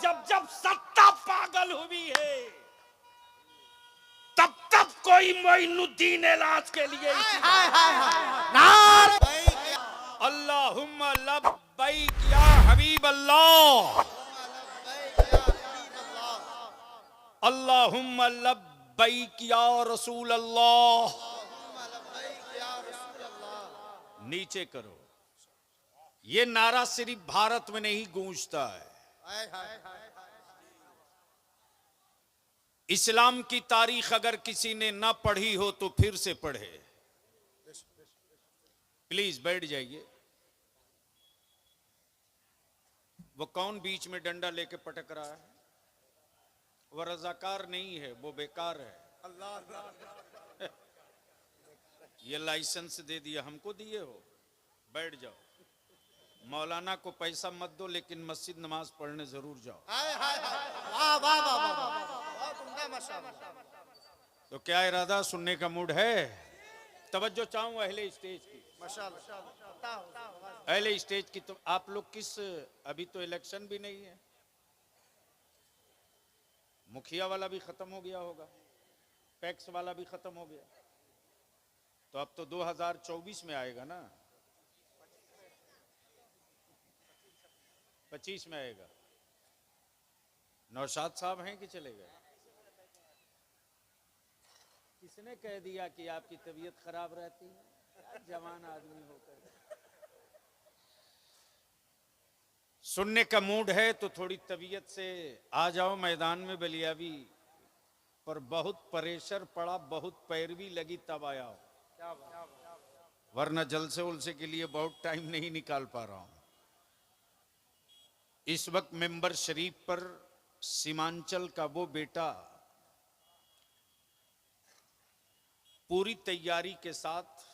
जब जब सत्ता पागल हुई है तब तब कोई मोइनुद्दीन इलाज के लिए अल्लाहुम्मा लब्बैक या हबीब अल्लाह, अल्लाहुम्मा लब्बैक या रसूल अल्लाह। नीचे करो। ये नारा सिर्फ भारत में नहीं गूंजता है। इस्लाम की तारीख अगर किसी ने ना पढ़ी हो तो फिर से पढ़े। प्लीज बैठ जाइए। वो कौन बीच में डंडा लेके पटक रहा है? वो रजाकार नहीं है, वो बेकार है। अल्लाह ये लाइसेंस दे दिया, हमको दिए हो। बैठ जाओ। मौलाना को पैसा मत दो, लेकिन मस्जिद नमाज पढ़ने जरूर जाओ। तो क्या इरादा, सुनने का मूड है? तवज्जो चाहूं अहले स्टेज की, अहले स्टेज की। तो आप लोग किस, अभी तो इलेक्शन भी नहीं है, मुखिया वाला भी खत्म हो गया होगा, टैक्स वाला भी खत्म हो गया, तो अब तो 2024 में आएगा ना, 25 में आएगा। नौशाद साहब हैं कि चले गए? किसने कह दिया कि आपकी तबीयत खराब रहती है? जवान आदमी होकर सुनने का मूड है तो थोड़ी तबीयत से आ जाओ मैदान में। बलियावी पर बहुत प्रेशर पड़ा, बहुत पैरवी लगी, तब आया हो, वरना जलसे उलसे के लिए बहुत टाइम नहीं निकाल पा रहा हूं। इस वक्त मेंबर शरीफ पर सीमांचल का वो बेटा पूरी तैयारी के साथ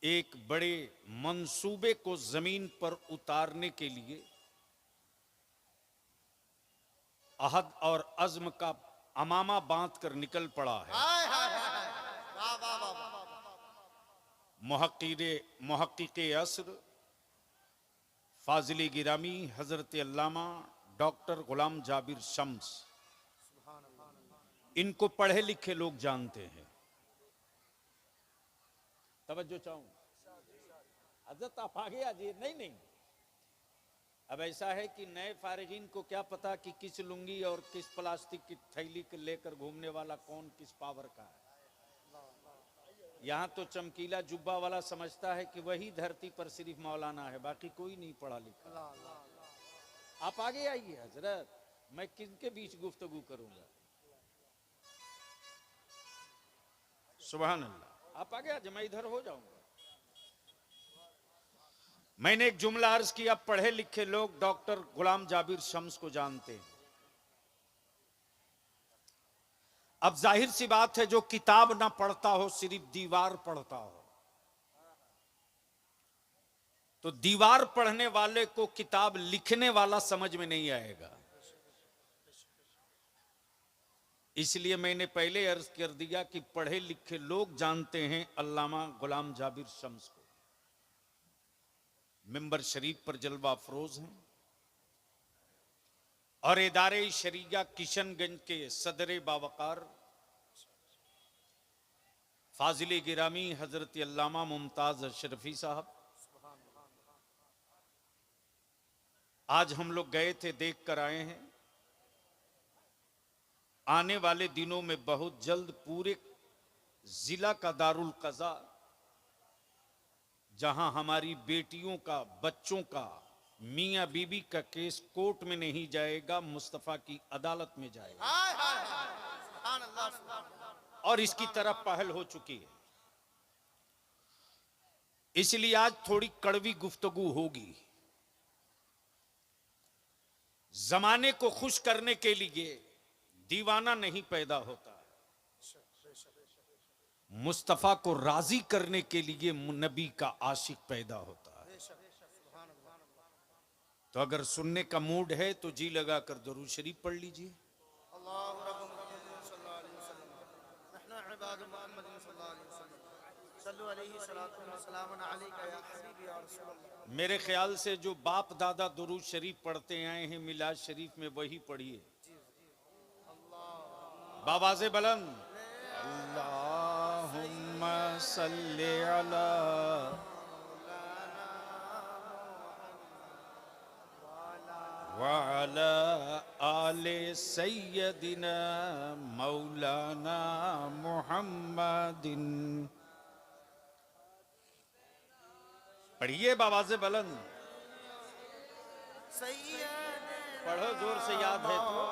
एक बड़े मंसूबे को जमीन पर उतारने के लिए अहद और अज़्म का अमामा बांध कर निकल पड़ा है। मुहक्किक़े असर फाजिले गिरामी हजरत अल्लामा डॉक्टर गुलाम जाबिर शम्स, इनको पढ़े लिखे लोग जानते हैं। तवज्जो चाहूं, हजरत आप आगे आ जाइए। नहीं, अब ऐसा है कि नए फारिगीन को क्या पता कि किस लुंगी और किस प्लास्टिक की थैली के लेकर घूमने वाला कौन किस पावर का है। यहां तो चमकीला जुब्बा वाला समझता है कि वही धरती पर सिर्फ मौलाना है, बाकी कोई नहीं पढ़ा लिखा। आप आगे आइए हजरत, मैं किनके बीच गुफ्तगू करूंगा? सुभान अल्लाह। आप आगे आ जाए, मैं इधर हो जाऊंगा। मैंने एक जुमला अर्ज किया, पढ़े लिखे लोग डॉक्टर गुलाम जाबिर शम्स को जानते हैं। अब जाहिर सी बात है, जो किताब ना पढ़ता हो, सिर्फ दीवार पढ़ता हो, तो दीवार पढ़ने वाले को किताब लिखने वाला समझ में नहीं आएगा। इसलिए मैंने पहले अर्ज कर दिया कि पढ़े लिखे लोग जानते हैं अल्लामा गुलाम जाबिर शम्स को। मिंबर शरीफ पर जलवा अफरोज हैं और इदारे शरीया किशनगंज के सदर बावकार फाजिले गिरामी हजरत अल्लामा मुमताज अशरफी साहब, आज हम लोग गए थे, देख कर आए हैं। आने वाले दिनों में बहुत जल्द पूरे जिला का दारुल कज़ा, जहां हमारी बेटियों का, बच्चों का, मियां बीबी का केस कोर्ट में नहीं जाएगा, मुस्तफा की अदालत में जाएगा। और इसकी तरफ पहल हो चुकी है। इसलिए आज थोड़ी कड़वी गुफ्तगू होगी। जमाने को खुश करने के लिए दीवाना नहीं पैदा होता, मुस्तफा को राजी करने के लिए नबी का आशिक पैदा होता है। तो अगर सुनने का मूड है तो जी लगा कर दरूद शरीफ पढ़ लीजिए। मेरे ख्याल से जो बाप दादा दुरूद शरीफ पढ़ते आए हैं मिलाद शरीफ में वही पढ़िए बाबाज़े बुलंद। अल्लाहुम्मा सल्ली अला वाला आले सैयदिना मौलाना मुहम्मदिन। पढ़िए बाबाज़े बुलंद, पढ़ो जोर से, याद है तो।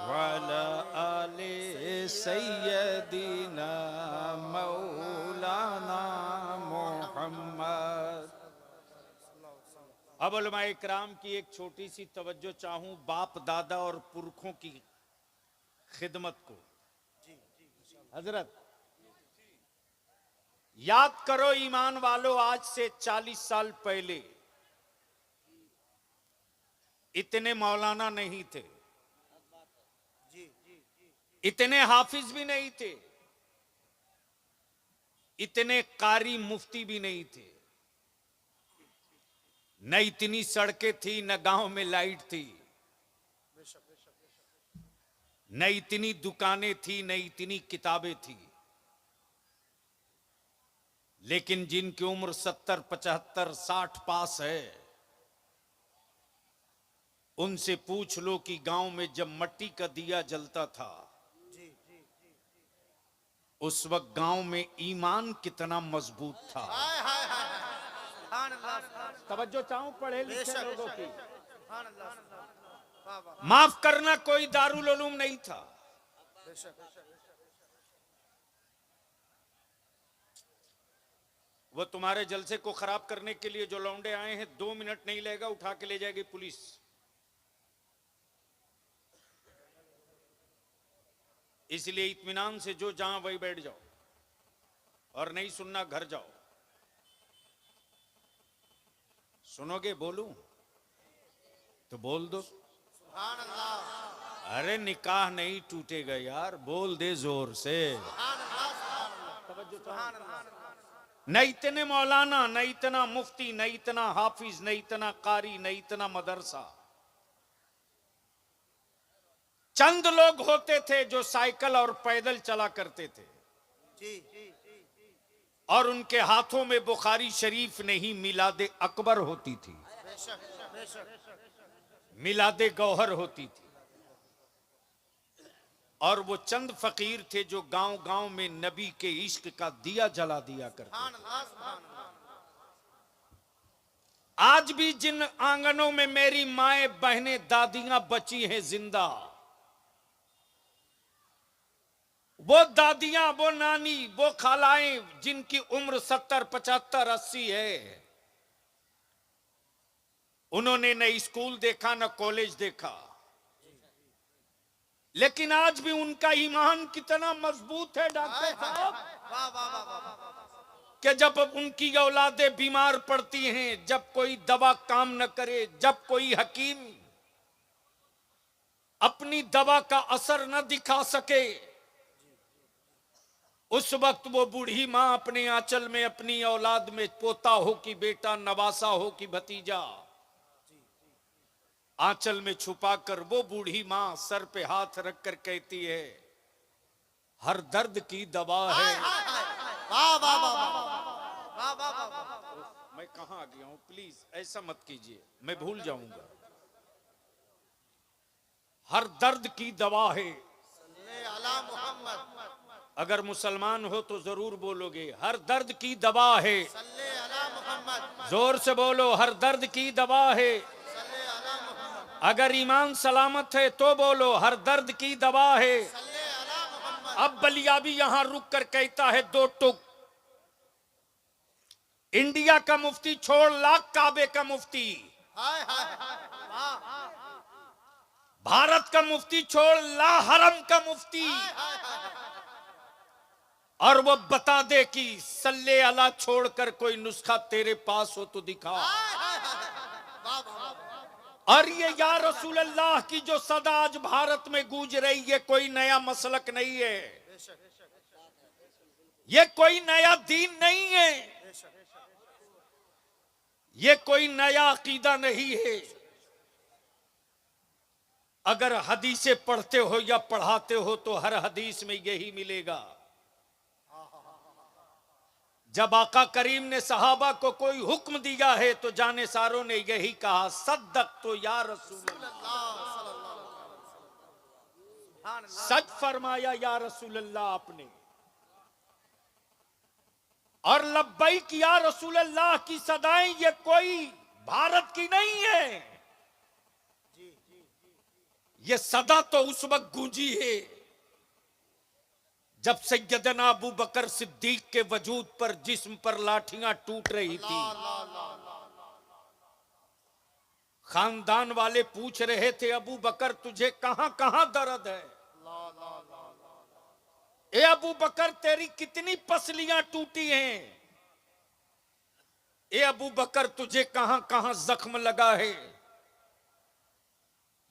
वाला आले सैयदिना मौलाना मुहम्मद। अब उलमाए इकराम की एक छोटी सी तवज्जो चाहूं बाप दादा और पुरखों की खिदमत को। हजरत याद करो ईमान वालों, आज से 40 साल पहले इतने मौलाना नहीं थे, इतने हाफिज भी नहीं थे, इतने कारी मुफ्ती भी नहीं थे, न इतनी सड़कें थी, न गांव में लाइट थी, न इतनी दुकानें थी, न इतनी किताबें थी। लेकिन जिनकी उम्र 70, 75, 60 पास है, उनसे पूछ लो कि गांव में जब मट्टी का दिया जलता था उस वक्त गांव में ईमान कितना मजबूत था। तवज्जो चाहूं पढ़े लिखे लोगों की। माफ करना, कोई दारुल उलूम नहीं था। वो तुम्हारे जलसे को खराब करने के लिए जो लौंडे आए हैं, 2 मिनट नहीं लेगा, उठा के ले जाएगी पुलिस। इसलिए इत्मीनान से जो जहां वही बैठ जाओ, और नहीं सुनना घर जाओ। सुनोगे बोलूं तो बोल दो। सुभान अल्लाह। अरे निकाह नहीं टूटेगा यार, बोल दे जोर से। न इतने मौलाना, न इतना मुफ्ती, न इतना हाफिज, न इतना कारी, न इतना मदरसा। चंद लोग होते थे जो साइकिल और पैदल चला करते थे, और उनके हाथों में बुखारी शरीफ नहीं मिलादे अकबर होती थी, मिलादे गौहर होती थी। और वो चंद फकीर थे जो गांव गांव में नबी के इश्क का दिया जला दिया करते थे। आज भी जिन आंगनों में मेरी माएं बहनें दादियां बची हैं जिंदा, वो दादियां, वो नानी, वो खालाएं जिनकी उम्र 70, 75, 80 है, उन्होंने न स्कूल देखा न कॉलेज देखा, लेकिन आज भी उनका ईमान कितना मजबूत है डॉक्टर साहब, कि जब उनकी औलादें बीमार पड़ती हैं, जब कोई दवा काम न करे, जब कोई हकीम अपनी दवा का असर न दिखा सके, उस वक्त वो बूढ़ी मां अपने आंचल में अपनी औलाद में, पोता हो कि बेटा, नवासा हो कि भतीजा, आंचल में छुपाकर वो बूढ़ी मां सर पे हाथ रखकर कहती है, हर दर्द की दवा है। मैं कहां आ गया हूं, प्लीज ऐसा मत कीजिए, मैं भूल जाऊंगा। हर दर्द की दवा है। अगर मुसलमान हो तो जरूर बोलोगे, हर दर्द की दवा है। जोर से बोलो, हर दर्द की दवा है। अगर ईमान सलामत है तो बोलो, हर दर्द की दवा है। अब बलियाबी यहां रुक कर कहता है 2 टुक। इंडिया का मुफ्ती छोड़, लाख काबे का मुफ्ती, भारत का मुफ्ती छोड़, ला हरम का मुफ्ती, और वो बता दे कि सल्ले अला छोड़कर कोई नुस्खा तेरे पास हो तो दिखा। और ये या रसूल अल्लाह की जो सदा आज भारत में गूंज रही, ये कोई नया मसलक नहीं है, ये कोई नया दीन नहीं है, ये कोई नया अकीदा नहीं है। अगर हदीसें पढ़ते हो या पढ़ाते हो तो हर हदीस में यही मिलेगा। जब आका करीम ने सहाबा को कोई हुक्म दिया है तो जाने सारों ने यही कहा, सद्दक तो या रसूल अल्लाह, सच फरमाया या रसूल अल्लाह आपने। और लब्बैक या रसूल अल्लाह की सदाएं ये कोई भारत की नहीं है, ये सदा तो उस वक्त गूंजी है जब सैयदना अबू बकर सिद्दीक के वजूद पर जिस्म पर लाठियां टूट रही थी। खानदान वाले पूछ रहे थे, अबू बकर तुझे कहां कहां दर्द है? ए अबू बकर तेरी कितनी पसलियां टूटी हैं? ए अबू बकर तुझे कहां कहां जख्म लगा है?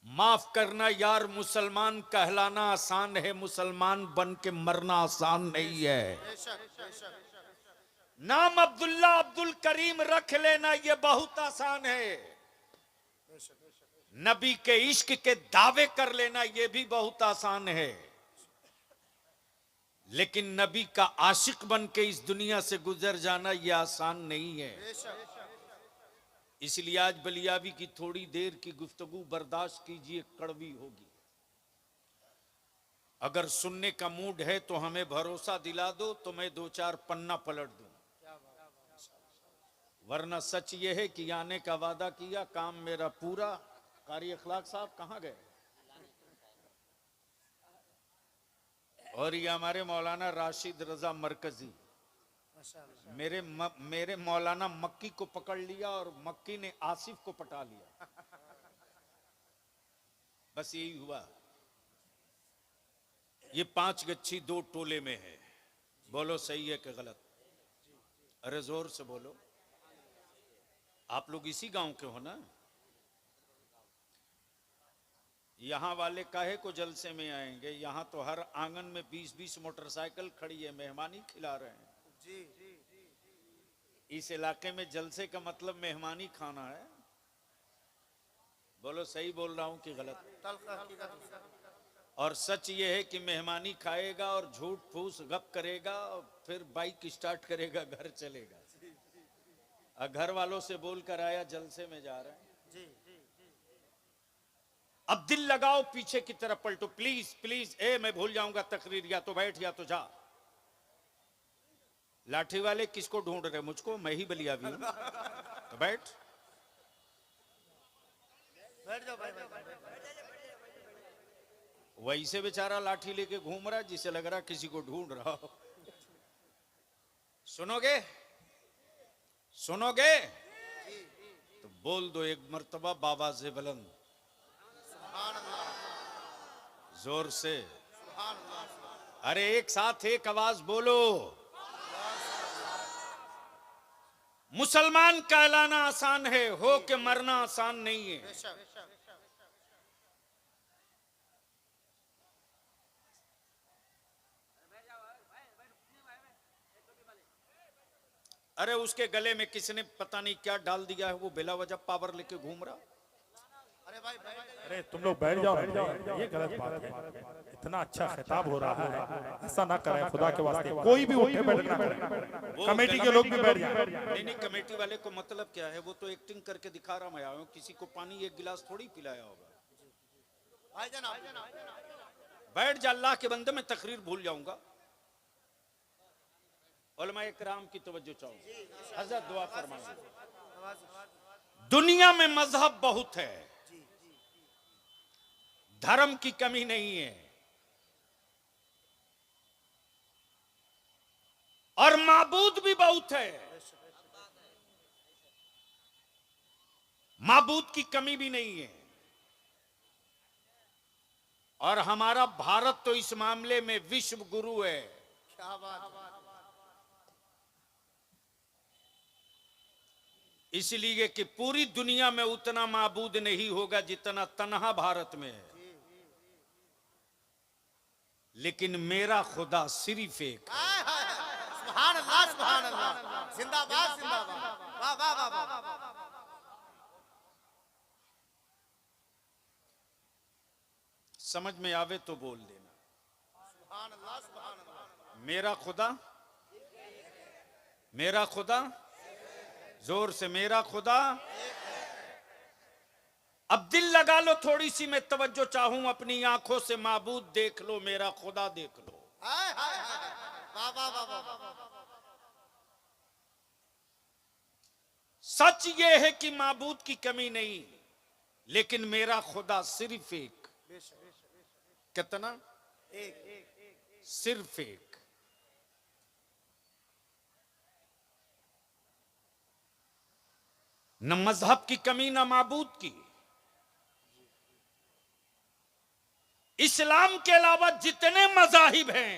माफ करना यार, मुसलमान कहलाना आसान है, मुसलमान बन के मरना आसान नहीं है। नाम अब्दुल्ला अब्दुल करीम रख लेना ये बहुत आसान है, नबी के इश्क के दावे कर लेना ये भी बहुत आसान है, लेकिन नबी का आशिक बन के इस दुनिया से गुजर जाना ये आसान नहीं है। इसलिए आज बलियाबी की थोड़ी देर की गुफ्तगू बर्दाश्त कीजिए, कड़वी होगी। अगर सुनने का मूड है तो हमें भरोसा दिला दो तो मैं दो चार पन्ना पलट दूं, वरना सच ये है कि आने का वादा किया, काम मेरा पूरा। कारी अखलाक साहब कहां गए? और ये हमारे मौलाना राशिद रजा मरकजी, मेरे मौलाना मक्की को पकड़ लिया और मक्की ने आसिफ को पटा लिया। बस यही हुआ। ये 5 गच्छी 2 टोले में है, बोलो सही है कि गलत? अरे जोर से बोलो। आप लोग इसी गांव के हो ना? यहां वाले काहे को जलसे में आएंगे? यहां तो हर आंगन में 20-20 मोटरसाइकिल खड़ी है, मेहमानी खिला रहे हैं जी। इस इलाके में जलसे का मतलब मेहमानी खाना है। बोलो सही बोल रहा हूं कि गलत? और सच ये है कि मेहमानी खाएगा और झूठ फूस गप करेगा और फिर बाइक स्टार्ट करेगा, घर चलेगा। और घर वालों से बोलकर आया जलसे में जा रहे हैं जी। अब दिल लगाओ, पीछे की तरफ पलटो, प्लीज प्लीज। मैं भूल जाऊंगा तकरीर, या तो बैठ या तो जा। लाठी वाले किसको ढूंढ रहे? मुझको? मैं ही बलियाबी हूं। तो बैठ जाओ भाई। वैसे बेचारा लाठी लेके घूम रहा, जिसे लग रहा किसी को ढूंढ रहा हो। सुनोगे सुनोगे तो बोल दो एक मर्तबा बाबा से बुलंद, जोर से। अरे एक साथ एक आवाज बोलो। मुसलमान कहलाना आसान है, हो के मरना आसान नहीं है। अरे उसके गले में किसने पता नहीं क्या डाल दिया है, वो बेला वजह पावर लेके घूम रहा। अरे तुम लोग बैठ जाओ, ये गलत बात है। इतना अच्छा खिताब हो रहा है, ऐसा ना करें खुदा के वास्ते। कोई भी उठे बैठना करे, कमेटी के लोग भी बैठ जाए। नहीं, कमेटी वाले को मतलब क्या है? वो तो एक्टिंग करके दिखा रहा। मैं आया हूँ, किसी को पानी एक गिलास थोड़ी पिलाया होगा। बैठ जा, अल्लाह के बंदे, मैं तकरीर भूल जाऊंगा। उलमा इकराम की तवज्जो चाहूंगा। हज़रत दुआ फरमाइए। दुनिया में मजहब बहुत है, धर्म की कमी नहीं है, और माबूद भी बहुत है, माबूद की कमी भी नहीं है। और हमारा भारत तो इस मामले में विश्व गुरु है। इसलिए कि पूरी दुनिया में उतना माबूद नहीं होगा जितना तन्हा भारत में है, लेकिन मेरा खुदा सिर्फ एक है। सुभान अल्लाह, सुभान अल्लाह, जिंदाबाद जिंदाबाद, वाह वाह वाह वाह। समझ में आवे तो बोल देना, सुभान अल्लाह, सुभान अल्लाह। मेरा खुदा, मेरा खुदा, जोर से मेरा खुदा। अब दिल लगा लो, थोड़ी सी मैं तवज्जो चाहूं, अपनी आंखों से माबूद देख लो, मेरा खुदा देख लो। हाय हाय हाय, वाह वाह वाह वाह। सच ये है कि माबूद की कमी नहीं, लेकिन मेरा खुदा सिर्फ एक। कितना? एक। सिर्फ एक। न मजहब की कमी न माबूद की। इस्लाम के अलावा जितने मजाहिब हैं,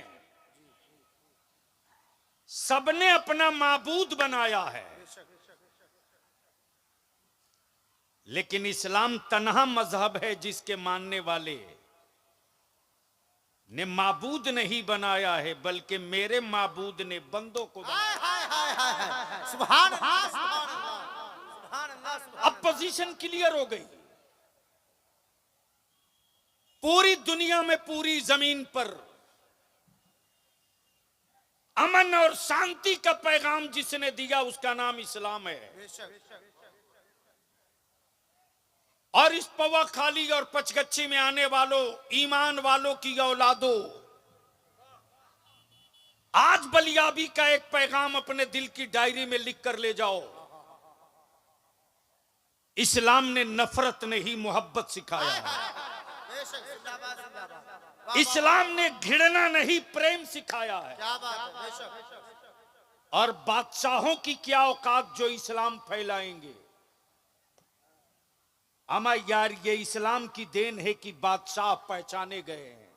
सबने अपना माबूद बनाया है, लेकिन इस्लाम तन्हा मजहब है जिसके मानने वाले ने माबूद नहीं बनाया है, बल्कि मेरे माबूद ने बंदों को बनाया। हाय हाय हाय हाय, सुभान अल्लाह, सुभान अल्लाह, सुभान अल्लाह। अब पोजीशन क्लियर हो गई। पूरी दुनिया में, पूरी जमीन पर अमन और शांति का पैगाम जिसने दिया उसका नाम इस्लाम है। और इस पवा खाली और पचगच्छी में आने वालों, ईमान वालों की औलादों, आज बलियाबी का एक पैगाम अपने दिल की डायरी में लिख कर ले जाओ। इस्लाम ने नफरत नहीं, मोहब्बत सिखाया है। इस्लाम ने घृणा नहीं, प्रेम सिखाया है। क्या बात है, बेशक। और बादशाहों की क्या औकात जो इस्लाम फैलाएंगे। अमा यार, ये इस्लाम की देन है कि बादशाह पहचाने गए हैं।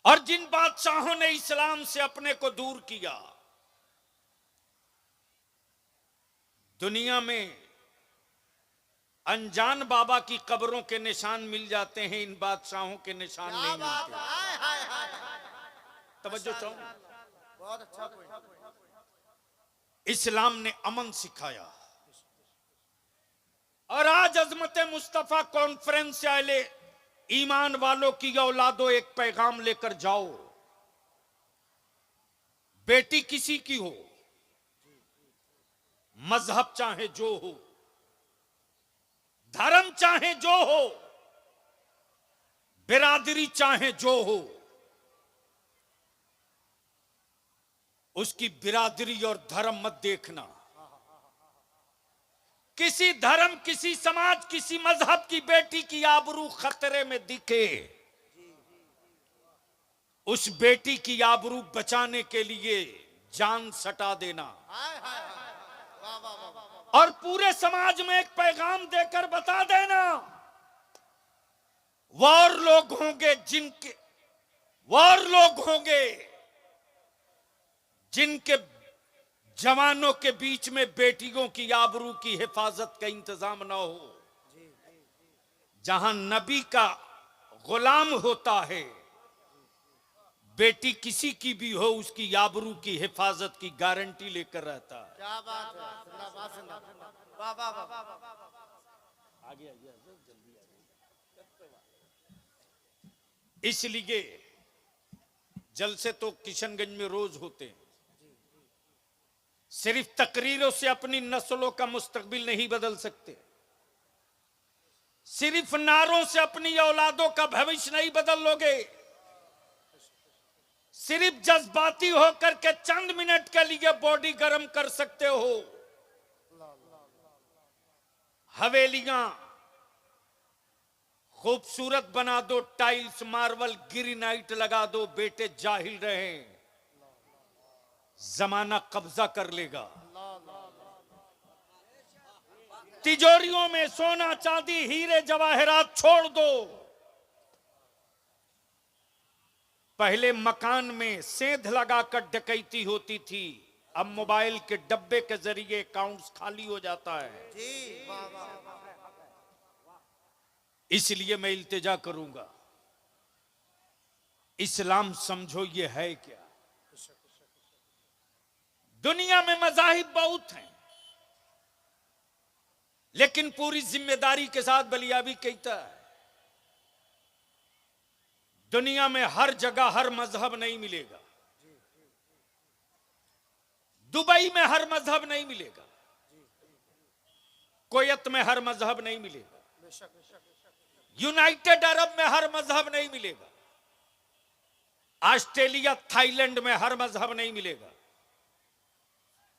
और जिन बादशाहों ने इस्लाम से अपने को दूर किया, दुनिया में अनजान बाबा की कब्रों के निशान मिल जाते हैं, इन बादशाहों के निशान नहीं मिलते। हाय हाय हाय, तवज्जो चाहो। बहुत अच्छा पॉइंट। इस्लाम ने अमन सिखाया। और आज अजमत मुस्तफा कॉन्फ्रेंस से आए ईमान वालों की औलादों, एक पैगाम लेकर जाओ। बेटी किसी की हो, मजहब चाहे जो हो, धर्म चाहे जो हो, बिरादरी चाहे जो हो, उसकी बिरादरी और धर्म मत देखना। किसी धर्म, किसी समाज, किसी मजहब की बेटी की आबरू खतरे में दिखे, उस बेटी की आबरू बचाने के लिए जान सटा देना। और पूरे समाज में एक पैगाम देकर बता देना, और लोग होंगे जिनके जवानों के बीच में बेटियों की आबरू की हिफाजत का इंतजाम ना हो। जहां नबी का गुलाम होता है, बेटी किसी की भी हो, उसकी आबरू की हिफाजत की गारंटी लेकर रहता है। क्या बात है, जिंदाबाद जिंदाबाद, वाह वाह वाह। आगे जल्दी इसलिए जलसे तो किशनगंज में रोज होते हैं। सिर्फ तकरीरों से अपनी नस्लों का मुस्तकबिल नहीं बदल सकते, सिर्फ नारों से अपनी औलादों का भविष्य नहीं बदल लोगे, सिर्फ जज्बाती होकर के चंद मिनट के लिए बॉडी गर्म कर सकते हो। हवेलियां खूबसूरत बना दो, टाइल्स, मार्बल, ग्रेनाइट लगा दो, बेटे जाहिल रहे, जमाना कब्जा कर लेगा। तिजोरियों में सोना चांदी हीरे जवाहरात छोड़ दो। पहले मकान में सेंध लगाकर डकैती होती थी, अब मोबाइल के डब्बे के जरिए अकाउंट्स खाली हो जाता है। जी वाह वाह वाह। इसलिए मैं इल्तिजा करूंगा, इस्लाम समझो ये है क्या। दुनिया में मज़ाहिब बहुत हैं, लेकिन पूरी जिम्मेदारी के साथ बलियाबी कहता है, दुनिया में हर जगह हर मजहब नहीं मिलेगा। दुबई में हर मजहब नहीं मिलेगा, कुवैत में हर मजहब नहीं मिलेगा, यूनाइटेड अरब में हर मजहब नहीं मिलेगा, ऑस्ट्रेलिया थाईलैंड में हर मजहब नहीं मिलेगा,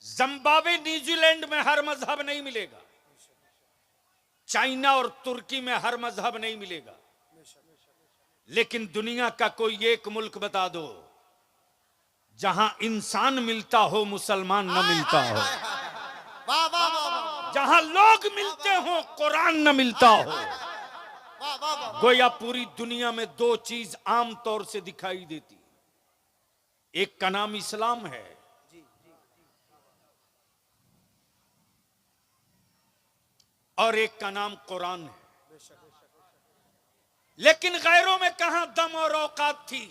जिम्बाब्वे न्यूजीलैंड में हर मजहब नहीं मिलेगा, चाइना और तुर्की में हर मजहब नहीं मिलेगा। लेकिन दुनिया का कोई एक मुल्क बता दो जहां इंसान मिलता हो, मुसलमान न मिलता हो। वाह वाह वाह। जहां लोग मिलते हो, कुरान न मिलता हो। वाह वाह वाह। गोया पूरी दुनिया में दो चीज आम तौर से दिखाई देती, एक का नाम इस्लाम है, और एक का नाम कुरान है। लेकिन गैरों में कहां दम और औकात थी।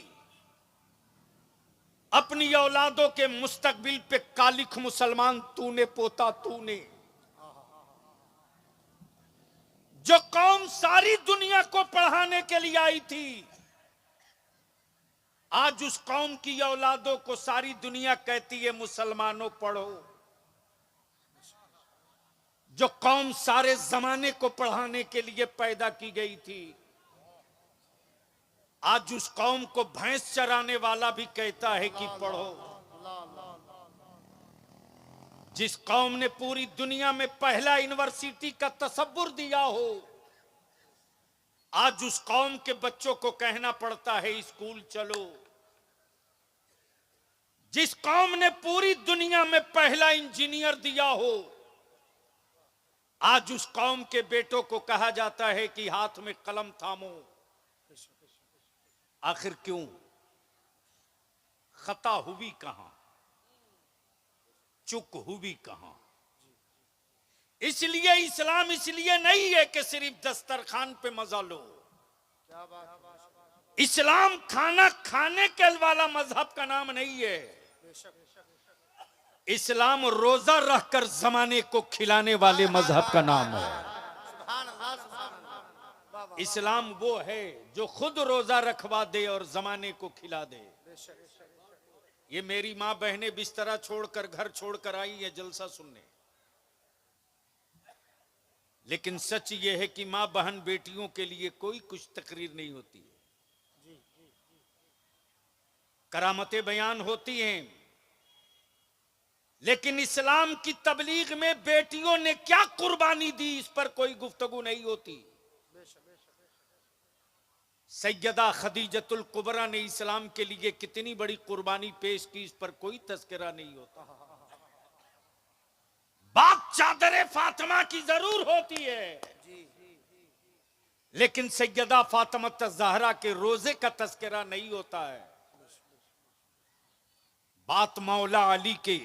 अपनी औलादों के मुस्तकबिल पे कालिख मुसलमान तूने पोता तूने। जो कौम सारी दुनिया को पढ़ाने के लिए आई थी, आज उस कौम की औलादों को सारी दुनिया कहती है मुसलमानों पढ़ो। जो कौम सारे जमाने को पढ़ाने के लिए पैदा की गई थी, आज उस कौम को भैंस चराने वाला भी कहता है कि पढ़ो। जिस कौम ने पूरी दुनिया में पहला यूनिवर्सिटी का तसव्वुर दिया हो, आज उस कौम के बच्चों को कहना पड़ता है स्कूल चलो। जिस कौम ने पूरी दुनिया में पहला इंजीनियर दिया हो, आज उस कौम के बेटों को कहा जाता है कि हाथ में कलम थामो। आखिर क्यों? खता हुई कहां, चुक हुई कहां? इसलिए इस्लाम इसलिए नहीं है कि सिर्फ दस्तरखान पे मजा लो। इस्लाम खाना खाने के वाला मजहब का नाम नहीं है। इस्लाम रोजा रखकर जमाने को खिलाने वाले मजहब का नाम है। इस्लाम वो है जो खुद रोजा रखवा दे और जमाने को खिला दे। ये मेरी मां बहनें बिस्तरा छोड़कर घर छोड़कर आई है जलसा सुनने, लेकिन सच ये है कि मां बहन बेटियों के लिए कोई कुछ तकरीर नहीं होती है। करामतें बयान होती हैं, लेकिन इस्लाम की तबलीग में बेटियों ने क्या कुर्बानी दी, इस पर कोई गुफ्तगू नहीं होती। सैयदा खदीजतुल कुबरा ने इस्लाम के लिए कितनी बड़ी कुर्बानी पेश की, इस पर कोई तस्करा नहीं होता। बात चादरे फातिमा की जरूर होती है, लेकिन सैयदा फातिमा ज़हरा के रोजे का तस्करा नहीं होता है। बात मौला अली के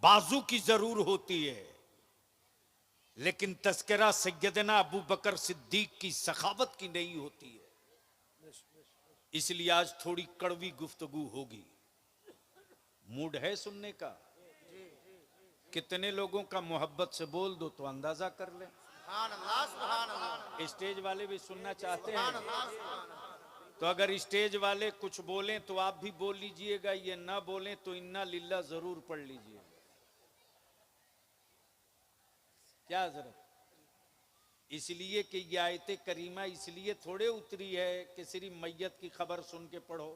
बाजू की जरूर होती है, लेकिन तस्करा सैयदना अबू बकर सिद्दीक की सखावत की नहीं होती है। इसलिए आज थोड़ी कड़वी गुफ्तगू होगी। मूड है सुनने का? कितने लोगों का मोहब्बत से बोल दो तो अंदाजा कर ले। स्टेज वाले भी सुनना चाहते हैं, तो अगर स्टेज वाले कुछ बोलें तो आप भी बोल लीजिएगा, ये ना बोलें तो इन्ना लिल्ला जरूर पढ़ लीजिए। क्या जरूरत? इसलिए कि ये आयते करीमा इसलिए थोड़े उतरी है कि सिर्फ मैयत की खबर सुन के पढ़ो,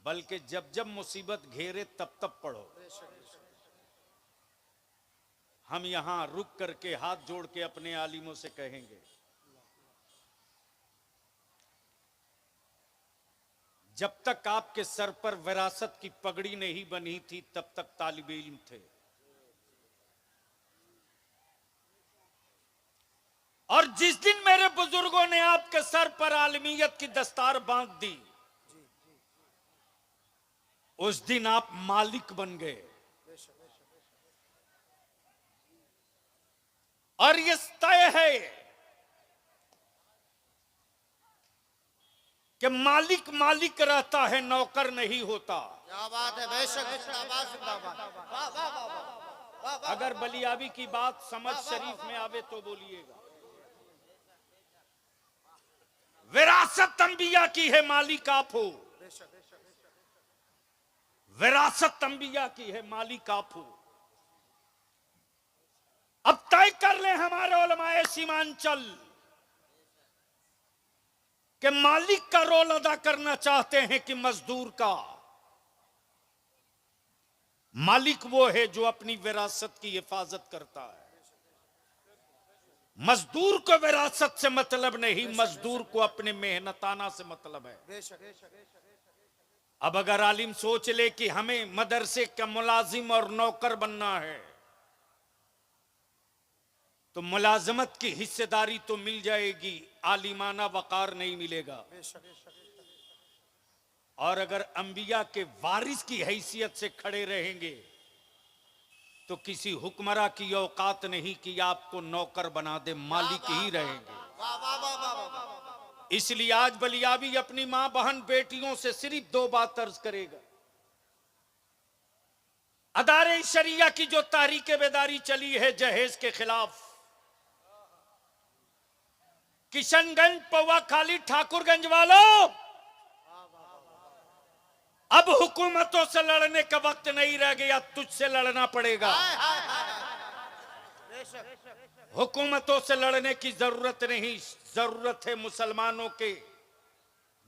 बल्कि जब जब मुसीबत घेरे तब तब पढ़ो। हम यहां रुक करके हाथ जोड़ के अपने आलिमों से कहेंगे, जब तक आपके सर पर विरासत की पगड़ी नहीं बनी थी तब तक तालिब इल्म थे, और जिस दिन मेरे बुजुर्गों ने आपके सर पर आलमियत की दस्तार बांध दी, उस दिन आप मालिक बन गए। और ये तय है कि मालिक मालिक रहता है, नौकर नहीं होता। क्या बात है, बेशक जिंदाबाद जिंदाबाद। वाह वाह वाह वाह वाह वाह। अगर बलियाबी की बात समझ शरीफ में आवे तो बोलिएगा। विरासत अंबिया की है, मालिक आप हो। विरासत अंबिया की है, मालिक आप हो। अब तय कर ले हमारे उलमाए सीमांचल कि मालिक का रोल अदा करना चाहते हैं कि मजदूर का। मालिक वो है जो अपनी विरासत की हिफाजत करता है। मजदूर को विरासत से मतलब नहीं, मजदूर को अपने मेहनताना से मतलब है। अब अगर आलिम सोच ले कि हमें मदरसे का मुलाजिम और नौकर बनना है, तो मुलाजमत की हिस्सेदारी तो मिल जाएगी, आलिमाना वकार नहीं मिलेगा। और अगर अंबिया के वारिस की हैसियत से खड़े रहेंगे तो किसी हुक्मरा की औकात नहीं कि आपको नौकर बना दे, मालिक ही रहेंगे। वाह वाह वाह वाह वाह। इसलिए आज बलियाबी अपनी मां बहन बेटियों से सिर्फ 2 बात अर्ज करेगा। अदारे शरिया की जो तहरीक बेदारी चली है जहेज के खिलाफ, किशनगंज, पौवा खाली, ठाकुरगंज वालों, अब हुकूमतों से लड़ने का वक्त नहीं रह गया, तुझसे लड़ना पड़ेगा। हुकूमतों से लड़ने की जरूरत नहीं, जरूरत है मुसलमानों के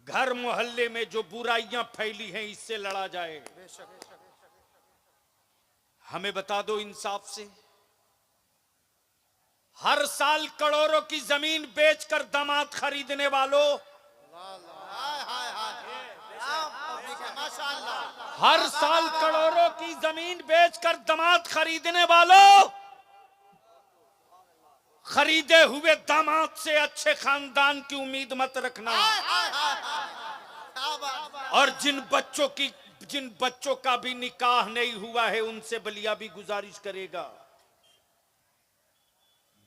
घर मोहल्ले में जो बुराइयां फैली हैं, इससे लड़ा जाए। हमें बता दो इंसाफ से, हर साल करोड़ों की जमीन बेचकर दामाद खरीदने वालों, हर साल करोड़ों की जमीन बेचकर दामाद खरीदने वालों, खरीदे हुए दामाद से अच्छे खानदान की उम्मीद मत रखना। और जिन बच्चों का भी निकाह नहीं हुआ है, उनसे बलियाबी गुजारिश करेगा,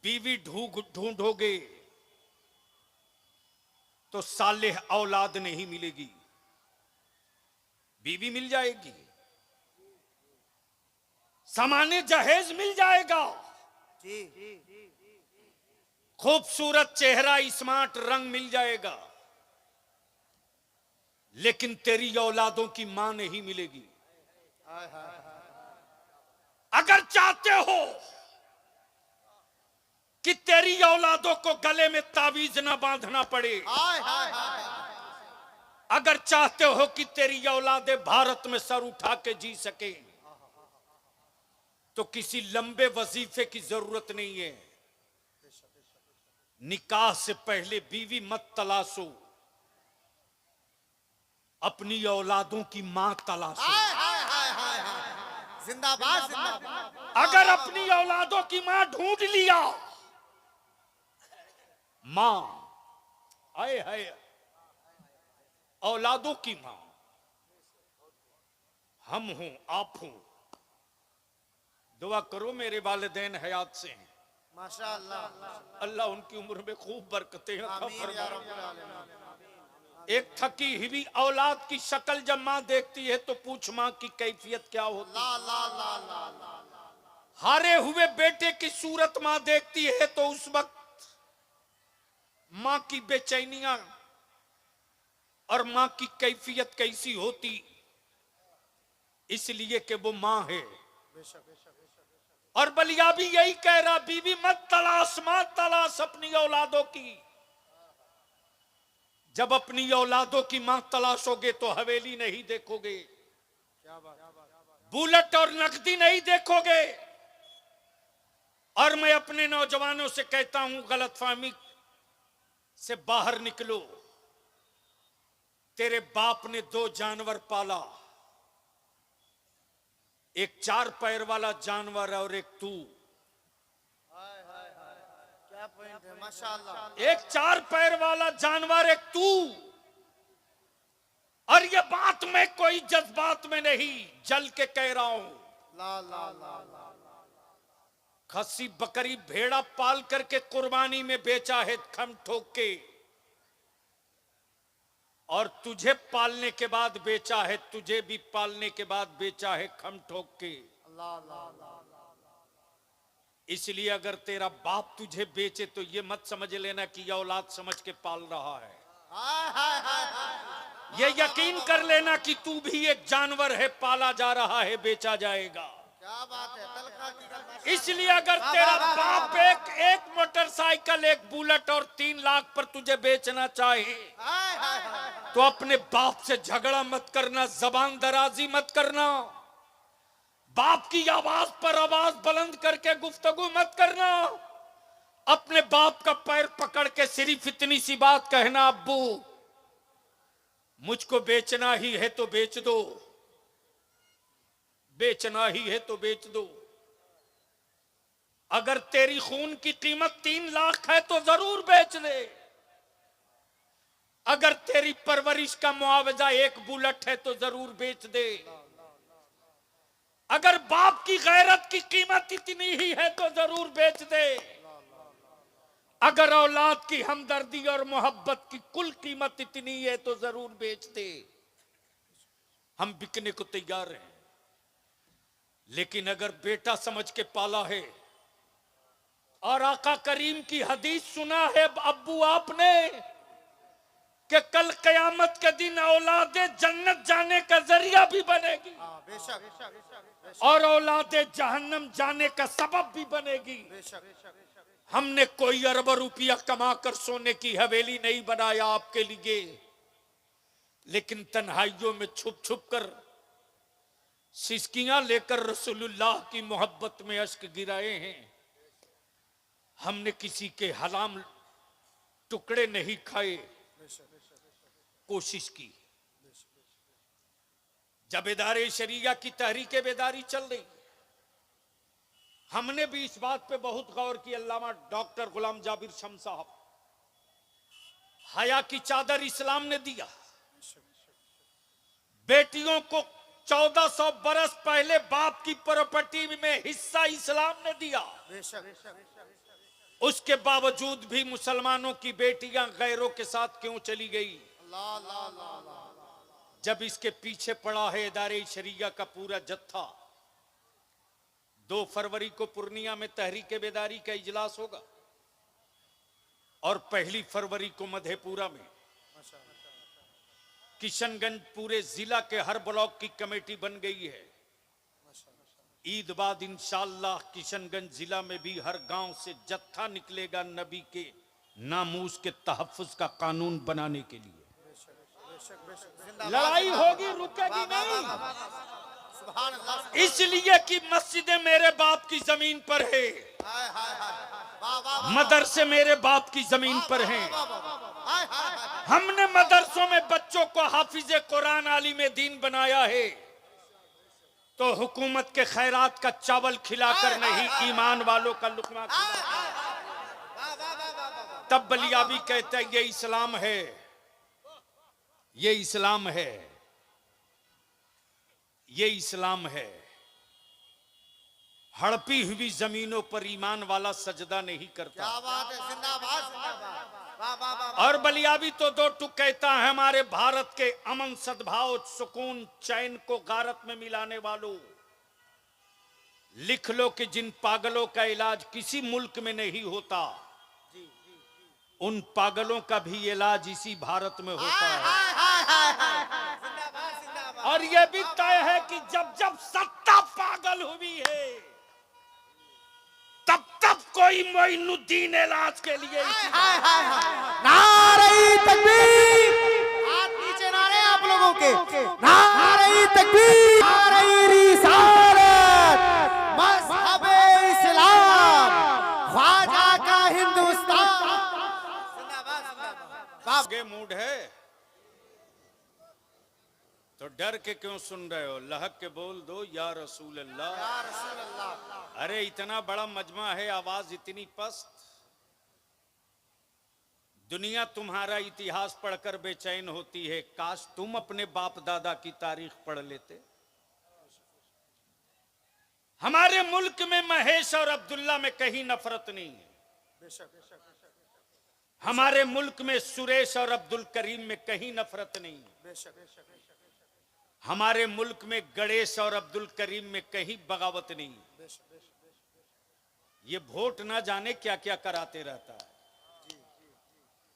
बीवी ढूंढोगे तो सालेह औलाद नहीं मिलेगी, बीवी मिल जाएगी, सामान्य जहेज मिल जाएगा, खूबसूरत चेहरा, स्मार्ट रंग मिल जाएगा, लेकिन तेरी औलादों की मां नहीं मिलेगी। अगर चाहते हो कि तेरी औलादों को गले में तावीज ना बांधना पड़े, अगर चाहते हो कि तेरी औलादे भारत में सर उठा के जी सके, तो किसी लंबे वजीफे की जरूरत नहीं है। निकाह से पहले बीवी मत तलाशो, अपनी औलादों की मां तलाशो। जिंदाबाद जिंदाबाद। अगर अपनी औलादों की मां ढूंढ लिया, मां आए हाय, औलादों की मां हम हूं, आप हूं। दुआ करो मेरे वालिदैन हयात से हैं, माशाअल्लाह, अल्लाह उनकी उम्र में खूब बरकतें अता आमीन या फरमाए। रब्बुल आलमीन। एक थकी हुई औलाद की शक्ल जब मां देखती है तो पूछ मां की कैफियत क्या होती है। ला ला ला ला ला। हारे हुए बेटे की सूरत मां देखती है तो उस वक्त मां की बेचैनियां और मां की कैफियत कैसी होती, इसलिए कि वो मां है। और बलियाबी यही कह रहा, बीवी मत तलाश, मत तलाश अपनी औलादों की। जब अपनी औलादों की मां तलाशोगे तो हवेली नहीं देखोगे, बुलेट और नकदी नहीं देखोगे। और मैं अपने नौजवानों से कहता हूं, गलतफहमी से बाहर निकलो। तेरे बाप ने 2 जानवर पाला, एक 4 पैर वाला जानवर और एक तू। क्या पॉइंट है, माशाअल्लाह। एक 4 पैर वाला जानवर, एक तू। और ये बात मैं कोई जज्बात में नहीं, जल के कह रहा हूं। ला ला ला ला खस्सी बकरी भेड़ा पाल करके कुर्बानी में बेचा है खम ठोक के, और तुझे पालने के बाद बेचा है, तुझे भी पालने के बाद बेचा है खम ठोक के। ला ला ला इसलिए अगर तेरा बाप तुझे बेचे तो ये मत समझ लेना कि यह औलाद समझ के पाल रहा है। हाय हाय हाय हाय। ये यकीन कर लेना कि तू भी एक जानवर है, पाला जा रहा है, बेचा जाएगा। क्या बात है, तलखा की गल। इसलिए अगर तेरा बाप एक मोटरसाइकिल, एक बुलेट और 3 लाख पर तुझे बेचना चाहे हाय हाय हाय। तो अपने बाप से झगड़ा मत करना, जबान दराजी मत करना, बाप की आवाज पर आवाज बुलंद करके गुफ्तगू मत करना। अपने बाप का पैर पकड़ के सिर्फ इतनी सी बात कहना, अब्बू मुझको बेचना ही है तो बेच दो, बेचना ही है तो बेच दो। अगर तेरी खून की कीमत 3 लाख है तो जरूर बेच दे। अगर तेरी परवरिश का मुआवजा 1 बुलेट है तो जरूर बेच दे। अगर बाप की गैरत की कीमत इतनी ही है तो जरूर बेच दे। अगर औलाद की हमदर्दी और मोहब्बत की कुल कीमत इतनी है तो जरूर बेच दे। हम बिकने को तैयार हैं, लेकिन अगर बेटा समझ के पाला है और आका करीम की हदीस सुना है अब्बू आपने कि कल कयामत के दिन औलादे जन्नत जाने का जरिया भी बनेगी बेशक और औलादे जहन्नम जाने का सबब भी बनेगी। बेशक। हमने कोई अरबों रुपया कमाकर सोने की हवेली नहीं बनाया आपके लिए, लेकिन तन्हाइयों में छुप छुप कर सिसकियां लेकर रसूलुल्लाह की मोहब्बत में अश्क गिराए हैं। हमने किसी के हराम टुकड़े नहीं खाए, कोशिश की। जब इदारे शरिया की तहरीक बेदारी चल रही, हमने भी इस बात पे बहुत गौर किया। अल्लामा डॉक्टर गुलाम जाबिर शम साहब, हया की चादर इस्लाम ने दिया। बेटियों को 1400 बरस पहले बाप की प्रॉपर्टी में हिस्सा इस्लाम ने दिया। उसके बावजूद भी मुसलमानों की बेटियां गैरों के साथ क्यों चली गई? जब इसके पीछे पड़ा है इदारे शरिया का पूरा जत्था। 2 फरवरी को पूर्णिया में तहरीक बेदारी का इजलास होगा और 1 फरवरी को मधेपुरा में। किशनगंज पूरे जिला के हर ब्लॉक की कमेटी बन गई है। ईद बाद इंशाअल्लाह किशनगंज जिला में भी हर गांव से जत्था निकलेगा नबी के नामूस के तहफ्फुज का कानून बनाने के लिए। लड़ाई होगी, रुकेगी नहीं। इसलिए कि मस्जिदें मेरे बाप की जमीन पर है, मदरसे मेरे बाप की जमीन पर हैं। हमने मदरसों में बच्चों को हाफिजे कुरान आलिम दीन बनाया है, तो हुकूमत के खैरात का चावल खिलाकर नहीं, ईमान वालों का लुकमा खिलाकर। तब बलियाबी कहता है ये इस्लाम है, ये इस्लाम है, ये इस्लाम है। हड़पी हुई जमीनों पर ईमान वाला सजदा नहीं करता। क्या बात है, जिंदाबाद जिंदाबाद। वाह वाह वाह। और बलियाबी तो 2 टुक कहता है हमारे भारत के अमन सद्भाव सुकून चैन को गारत में मिलाने वालों, लिख लो कि जिन पागलों का इलाज किसी मुल्क में नहीं होता, उन पागलों का भी इलाज इसी भारत में होता है। और यह भी तय है कि जब जब सत्ता पागल हुई है, तब तब कोई मोइनुद्दीन इलाज के लिए नारे तकबीर। हाथ नीचे नारे आप लोगों के। नारे तकबीर, नारे रिसालत, मज़हबे इस्लाम, ख्वाजा का हिंदुस्तान। जिंदाबाद जिंदाबाद। आगे मूड है तो डर के क्यों सुन रहे हो? लहक के बोल दो या रसूल अल्लाह। या रसूल अल्लाह। अरे इतना बड़ा मजमा है, आवाज इतनी पस्त। दुनिया तुम्हारा इतिहास पढ़कर बेचैन होती है, काश तुम अपने बाप दादा की तारीख पढ़ लेते। हमारे मुल्क में महेश और अब्दुल्ला में कहीं नफरत नहीं है। हमारे मुल्क में सुरेश और अब्दुल करीम में कहीं नफरत नहीं है। हमारे मुल्क में गणेश और अब्दुल करीम में कहीं बगावत नहीं है। ये वोट ना जाने क्या क्या कराते रहता है।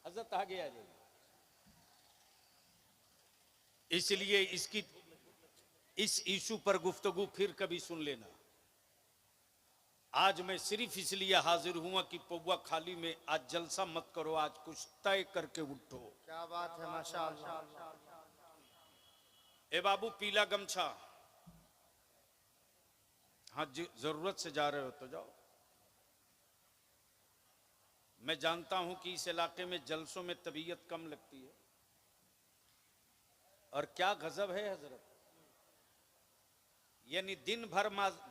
हजरत आगे आ जाइए। इसलिए इस इशू पर गुफ्तगू फिर कभी सुन लेना। आज मैं सिर्फ इसलिए हाजिर हुआ कि पौवा खाली में आज जलसा मत करो, आज कुछ तय करके उठो। क्या बात है, माशाअल्लाह। ए बाबू पीला गमछा, हाँ जरूरत से जा रहे हो तो जाओ। मैं जानता हूं कि इस इलाके में जलसों में तबीयत कम लगती है, और क्या गजब है हजरत, यानी दिन भर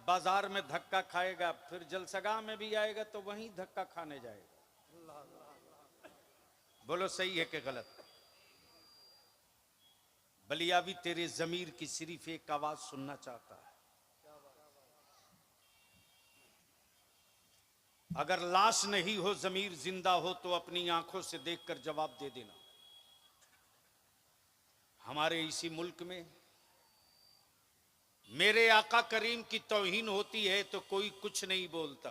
बाजार में धक्का खाएगा, फिर जलसगाह में भी आएगा तो वहीं धक्का खाने जाएगा। बोलो सही है कि गलत? बलियावी तेरे जमीर की सिर्फ एक आवाज सुनना चाहता है। अगर लाश नहीं हो, जमीर जिंदा हो, तो अपनी आंखों से देखकर जवाब दे देना। हमारे इसी मुल्क में मेरे आका करीम की तौहीन होती है तो कोई कुछ नहीं बोलता।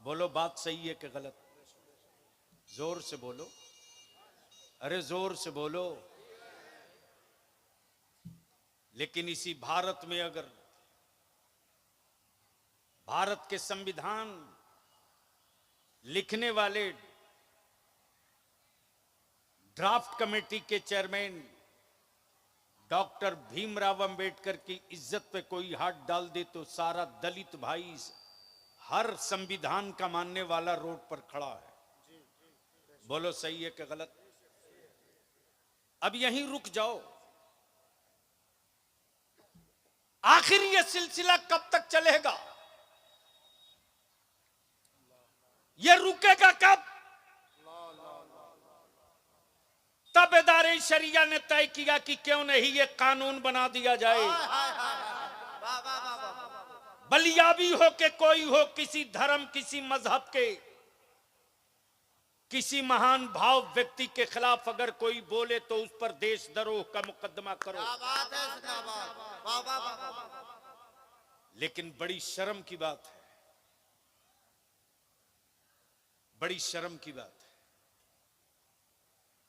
बोलो बात सही है कि गलत? जोर से बोलो, अरे जोर से बोलो। लेकिन इसी भारत में अगर भारत के संविधान लिखने वाले ड्राफ्ट कमेटी के चेयरमैन डॉक्टर भीमराव अंबेडकर की इज्जत पे कोई हाथ डाल दे तो सारा दलित भाई हर संविधान का मानने वाला रोड पर खड़ा है। बोलो सही है कि गलत? अब यहीं रुक जाओ। आखिर यह सिलसिला कब तक चलेगा? यह रुकेगा कब? तबेदारे शरिया ने तय किया कि क्यों नहीं ये कानून बना दिया जाए। बलियाबी हो के कोई हो, किसी धर्म किसी मजहब के किसी महान भाव व्यक्ति के खिलाफ अगर कोई बोले तो उस पर देशद्रोह का मुकदमा करो। लेकिन बड़ी शर्म की बात है, बड़ी शर्म की बात है।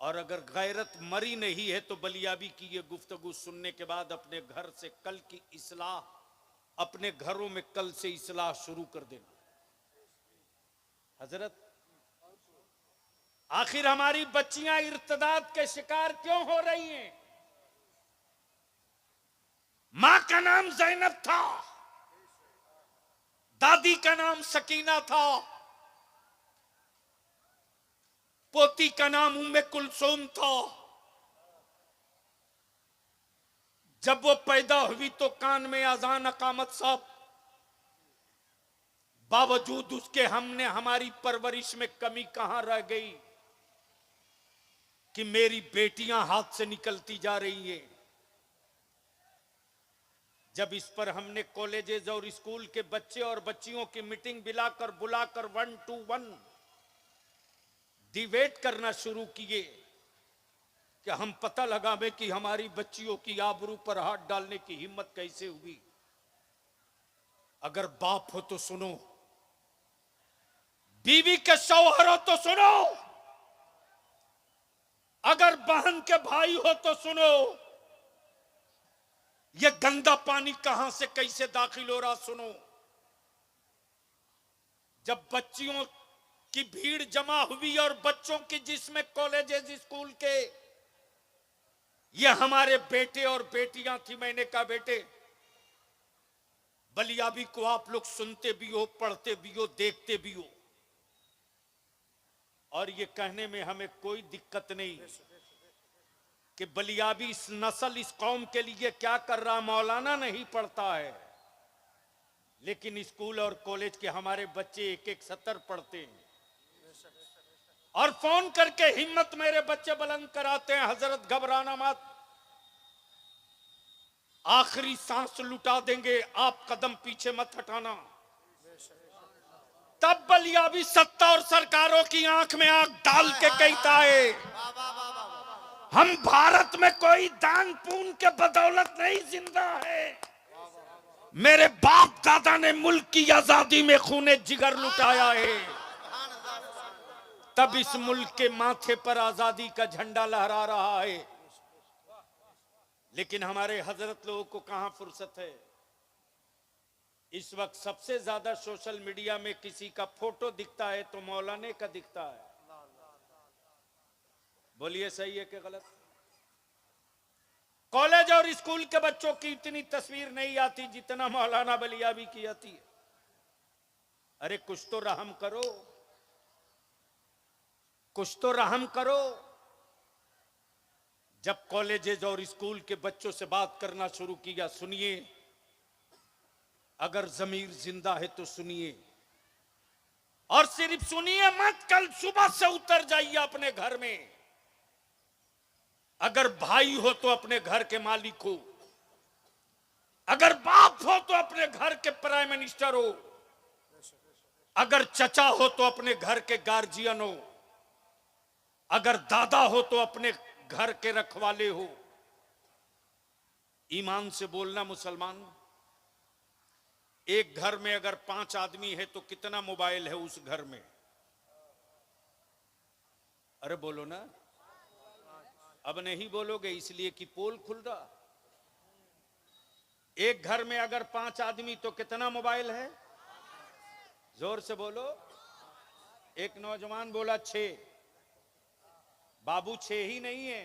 और अगर गैरत मरी नहीं है तो बलियाबी की ये गुफ्तगू सुनने के बाद अपने घर से कल की इस्लाह, अपने घरों में कल से इस्लाह शुरू कर देना। हजरत, आखिर हमारी बच्चियां इर्तिदाद के शिकार क्यों हो रही हैं? मां का नाम जैनब था, दादी का नाम सकीना था, पोती का नाम उम्मे कुलसूम था। जब वो पैदा हुई तो कान में अजान अकामत साहब, बावजूद उसके हमने हमारी परवरिश में कमी कहां रह गई कि मेरी बेटियां हाथ से निकलती जा रही हैं। जब इस पर हमने कॉलेजेस और स्कूल के बच्चे और बच्चियों की मीटिंग बुलाकर 1 to 1 डिबेट करना शुरू किए कि हम पता लगावे कि हमारी बच्चियों की आबरू पर हाथ डालने की हिम्मत कैसे हुई। अगर बाप हो तो सुनो, बीवी के शौहर हो तो सुनो, अगर बहन के भाई हो तो सुनो। यह गंदा पानी कहां से कैसे दाखिल हो रहा सुनो। जब बच्चियों की भीड़ जमा हुई और बच्चों की, जिसमें कॉलेजेस स्कूल के, ये हमारे बेटे और बेटियां थी। मैंने कहा बेटे, बलियाबी को आप लोग सुनते भी हो, पढ़ते भी हो, देखते भी हो, और ये कहने में हमें कोई दिक्कत नहीं कि बलियाबी इस नस्ल, इस कौम के लिए क्या कर रहा। मौलाना नहीं पढ़ता है, लेकिन स्कूल और कॉलेज के हमारे बच्चे एक एक सतर पढ़ते हैं। और फोन करके हिम्मत मेरे बच्चे बुलंद कराते हैं, हजरत घबराना मत, आखिरी सांस लुटा देंगे, आप कदम पीछे मत हटाना। तब बलिया भी सत्ता और सरकारों की आंख में आंख डाल के कहता है, हम भारत में कोई दान पुण्य के बदौलत नहीं जिंदा है, मेरे बाप दादा ने मुल्क की आजादी में खूने जिगर लुटाया है, तब इस मुल्क के माथे पर आजादी का झंडा लहरा रहा है। लेकिन हमारे हजरत लोगों को कहां फुर्सत है। इस वक्त सबसे ज्यादा सोशल मीडिया में किसी का फोटो दिखता है तो मौलाने का दिखता है। बोलिए सही है कि गलत? कॉलेज और स्कूल के बच्चों की इतनी तस्वीर नहीं आती जितना मौलाना बलियाबी की आती है। अरे कुछ तो रहम करो, कुछ तो रहम करो। जब कॉलेजेस और स्कूल के बच्चों से बात करना शुरू किया, सुनिए, अगर जमीर जिंदा है तो सुनिए, और सिर्फ सुनिए मत, कल सुबह से उतर जाइए अपने घर में। अगर भाई हो तो अपने घर के मालिक हो, अगर बाप हो तो अपने घर के प्राइम मिनिस्टर हो, अगर चचा हो तो अपने घर के गार्जियन हो, अगर दादा हो तो अपने घर के रखवाले हो। ईमान से बोलना मुसलमान, एक घर में अगर 5 आदमी है तो कितना मोबाइल है उस घर में? अरे बोलो ना। अब नहीं बोलोगे इसलिए कि पोल खुल रहा। एक घर में अगर 5 आदमी तो कितना मोबाइल है? जोर से बोलो। एक नौजवान बोला 6। बाबू 6 ही नहीं है,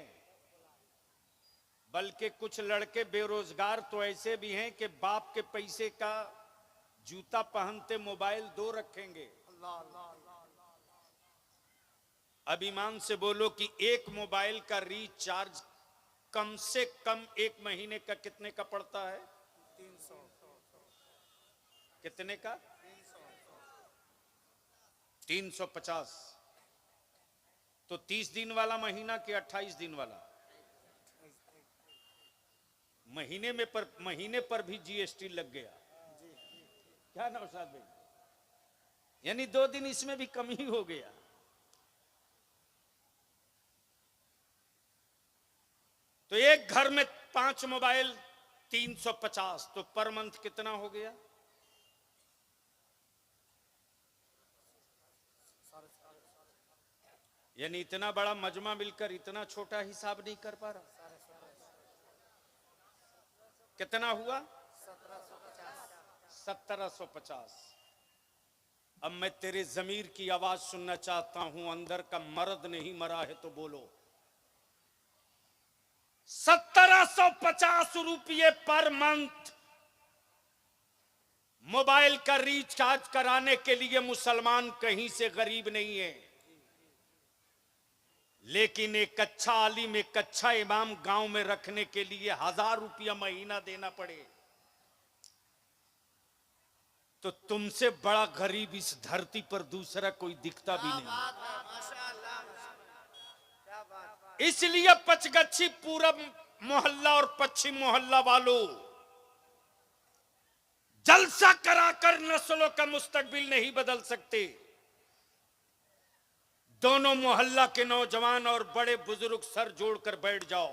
बल्कि कुछ लड़के बेरोजगार तो ऐसे भी हैं कि बाप के पैसे का जूता पहनते मोबाइल 2 रखेंगे। अब ईमान से बोलो कि एक मोबाइल का रिचार्ज कम से कम 1 महीने का कितने का पड़ता है? 300। कितने का? 350। तो 30 दिन वाला महीना कि 28 दिन वाला? महीने पर भी जीएसटी लग गया। क्या नौशाद भाई? यानी 2 दिन इसमें भी कम ही हो गया। तो एक घर में 5 मोबाइल 350, तो पर मंथ कितना हो गया? यानी इतना बड़ा मजमा मिलकर इतना छोटा हिसाब नहीं कर पा रहा। कितना हुआ? 1750। अब मैं तेरे जमीर की आवाज सुनना चाहता हूं, अंदर का मर्द नहीं मरा है तो बोलो। 1750 रुपये पर मंथ मोबाइल का रिचार्ज कराने के लिए मुसलमान कहीं से गरीब नहीं है। लेकिन एक अच्छा आलिम, एक अच्छा इमाम गांव में रखने के लिए 1000 रुपया महीना देना पड़े तो तुमसे बड़ा गरीब इस धरती पर दूसरा कोई दिखता भी नहीं। इसलिए पचगच्छी पूरब मोहल्ला और पश्चिम मोहल्ला वालों, जलसा कराकर नस्लों का मुस्तकबिल नहीं बदल सकते। दोनों मोहल्ला के नौजवान और बड़े बुजुर्ग सर जोड़कर बैठ जाओ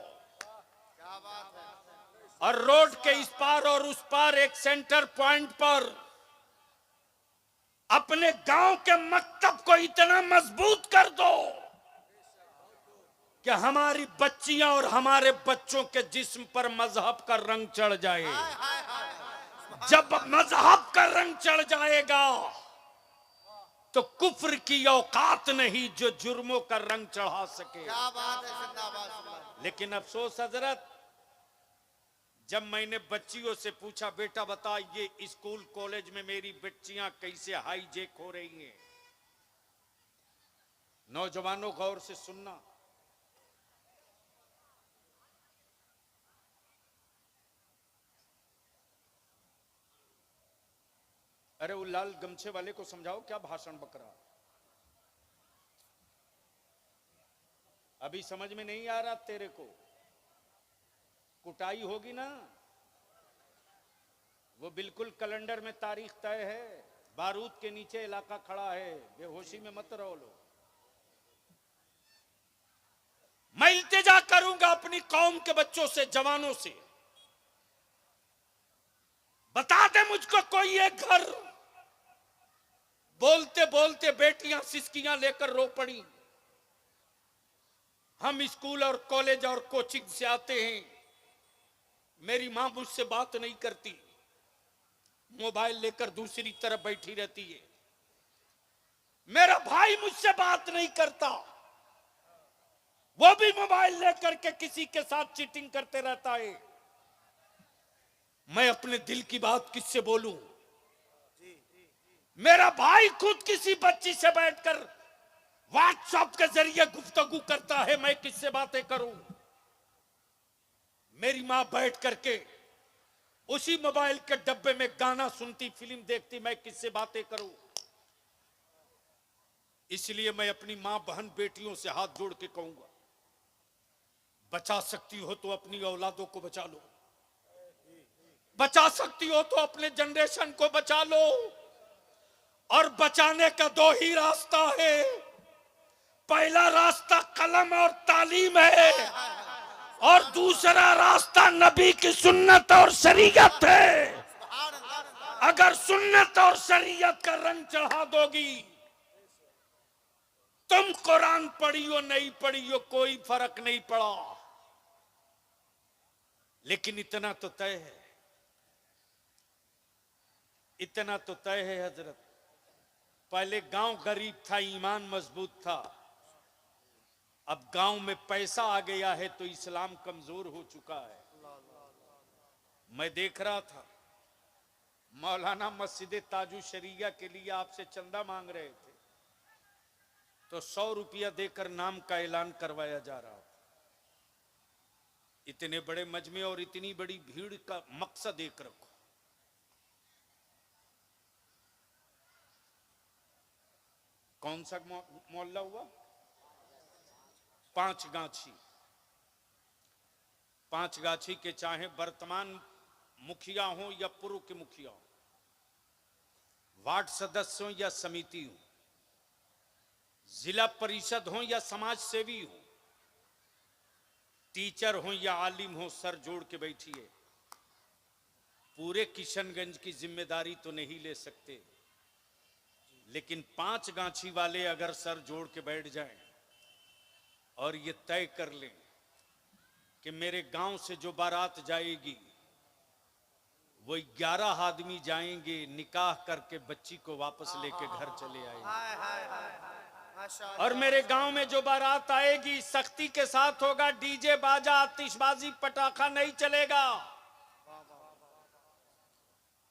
और रोड के इस पार और उस पार एक सेंटर पॉइंट पर अपने गांव के मकतब को इतना मजबूत कर दो कि हमारी बच्चियां और हमारे बच्चों के जिस्म पर मजहब का रंग चढ़ जाए। जब मजहब का रंग चढ़ जाएगा तो कुफ्र की औकात नहीं जो जुर्मों का रंग चढ़ा सके। क्या बात है, जिंदाबाद जिंदाबाद। लेकिन अफसोस हजरत, जब मैंने बच्चियों से पूछा बेटा बता ये स्कूल कॉलेज में मेरी बच्चियां कैसे हाईजेक हो रही हैं, नौजवानों गौर से सुनना, अरे वो लाल गमछे वाले को समझाओ क्या भाषण बक रहा। अभी समझ में नहीं आ रहा तेरे को? कुटाई होगी ना, वो बिल्कुल कैलेंडर में तारीख तय है। बारूद के नीचे इलाका खड़ा है, बेहोशी में मत रहो लो। मैं इल्तिजा करूंगा अपनी कौम के बच्चों से, जवानों से, बता दे मुझको कोई एक घर, बोलते बोलते बेटियां सिसकियां लेकर रो पड़ी। हम स्कूल और कॉलेज और कोचिंग से आते हैं, मेरी मां मुझसे बात नहीं करती, मोबाइल लेकर दूसरी तरफ बैठी रहती है। मेरा भाई मुझसे बात नहीं करता, वो भी मोबाइल लेकर के किसी के साथ चीटिंग करते रहता है। मैं अपने दिल की बात किससे बोलूं? मेरा भाई खुद किसी बच्ची से बैठकर व्हाट्सएप के जरिए गुफ्तगू करता है, मैं किससे बातें करूं? मेरी मां बैठ करके उसी मोबाइल के डब्बे में गाना सुनती, फिल्म देखती, मैं किससे बातें करूं? इसलिए मैं अपनी मां बहन बेटियों से हाथ जोड़ के कहूंगा, बचा सकती हो तो अपनी औलादों को बचा लो, बचा सकती हो तो अपने जनरेशन को बचा लो। और बचाने का दो ही रास्ता है। पहला रास्ता कलम और तालीम है, और दूसरा रास्ता नबी की सुन्नत और शरीयत है। अगर सुन्नत और शरीयत का रंग चढ़ा दोगी, तुम कुरान पढ़ी हो नहीं पढ़ी हो कोई फर्क नहीं पड़ा। लेकिन इतना तो तय है, इतना तो तय है हजरत, पहले गांव गरीब था, ईमान मजबूत था, अब गांव में पैसा आ गया है तो इस्लाम कमजोर हो चुका है। मैं देख रहा था मौलाना मस्जिद ताजु शरिया के लिए आपसे चंदा मांग रहे थे, तो 100 रुपया देकर नाम का ऐलान करवाया जा रहा था। इतने बड़े मजमे और इतनी बड़ी भीड़ का मकसद एक रखो। कौन सा मोहल्ला हुआ? पांचगाछी। पांचगाछी के चाहे वर्तमान मुखिया हो या पूर्व के मुखिया हो, वार्ड सदस्य हो या समिति हो, जिला परिषद हो या समाज सेवी हो, टीचर हो या आलिम हो, सर जोड़ के बैठिए। पूरे किशनगंज की जिम्मेदारी तो नहीं ले सकते, लेकिन पांचगाछी वाले अगर सर जोड़ के बैठ जाएं और ये तय कर लें कि मेरे गांव से जो बारात जाएगी वो 11 आदमी जाएंगे, निकाह करके बच्ची को वापस लेके घर चले आएंगे। और मेरे गांव में जो बारात आएगी सख्ती के साथ होगा, डीजे बाजा आतिशबाजी पटाखा नहीं चलेगा।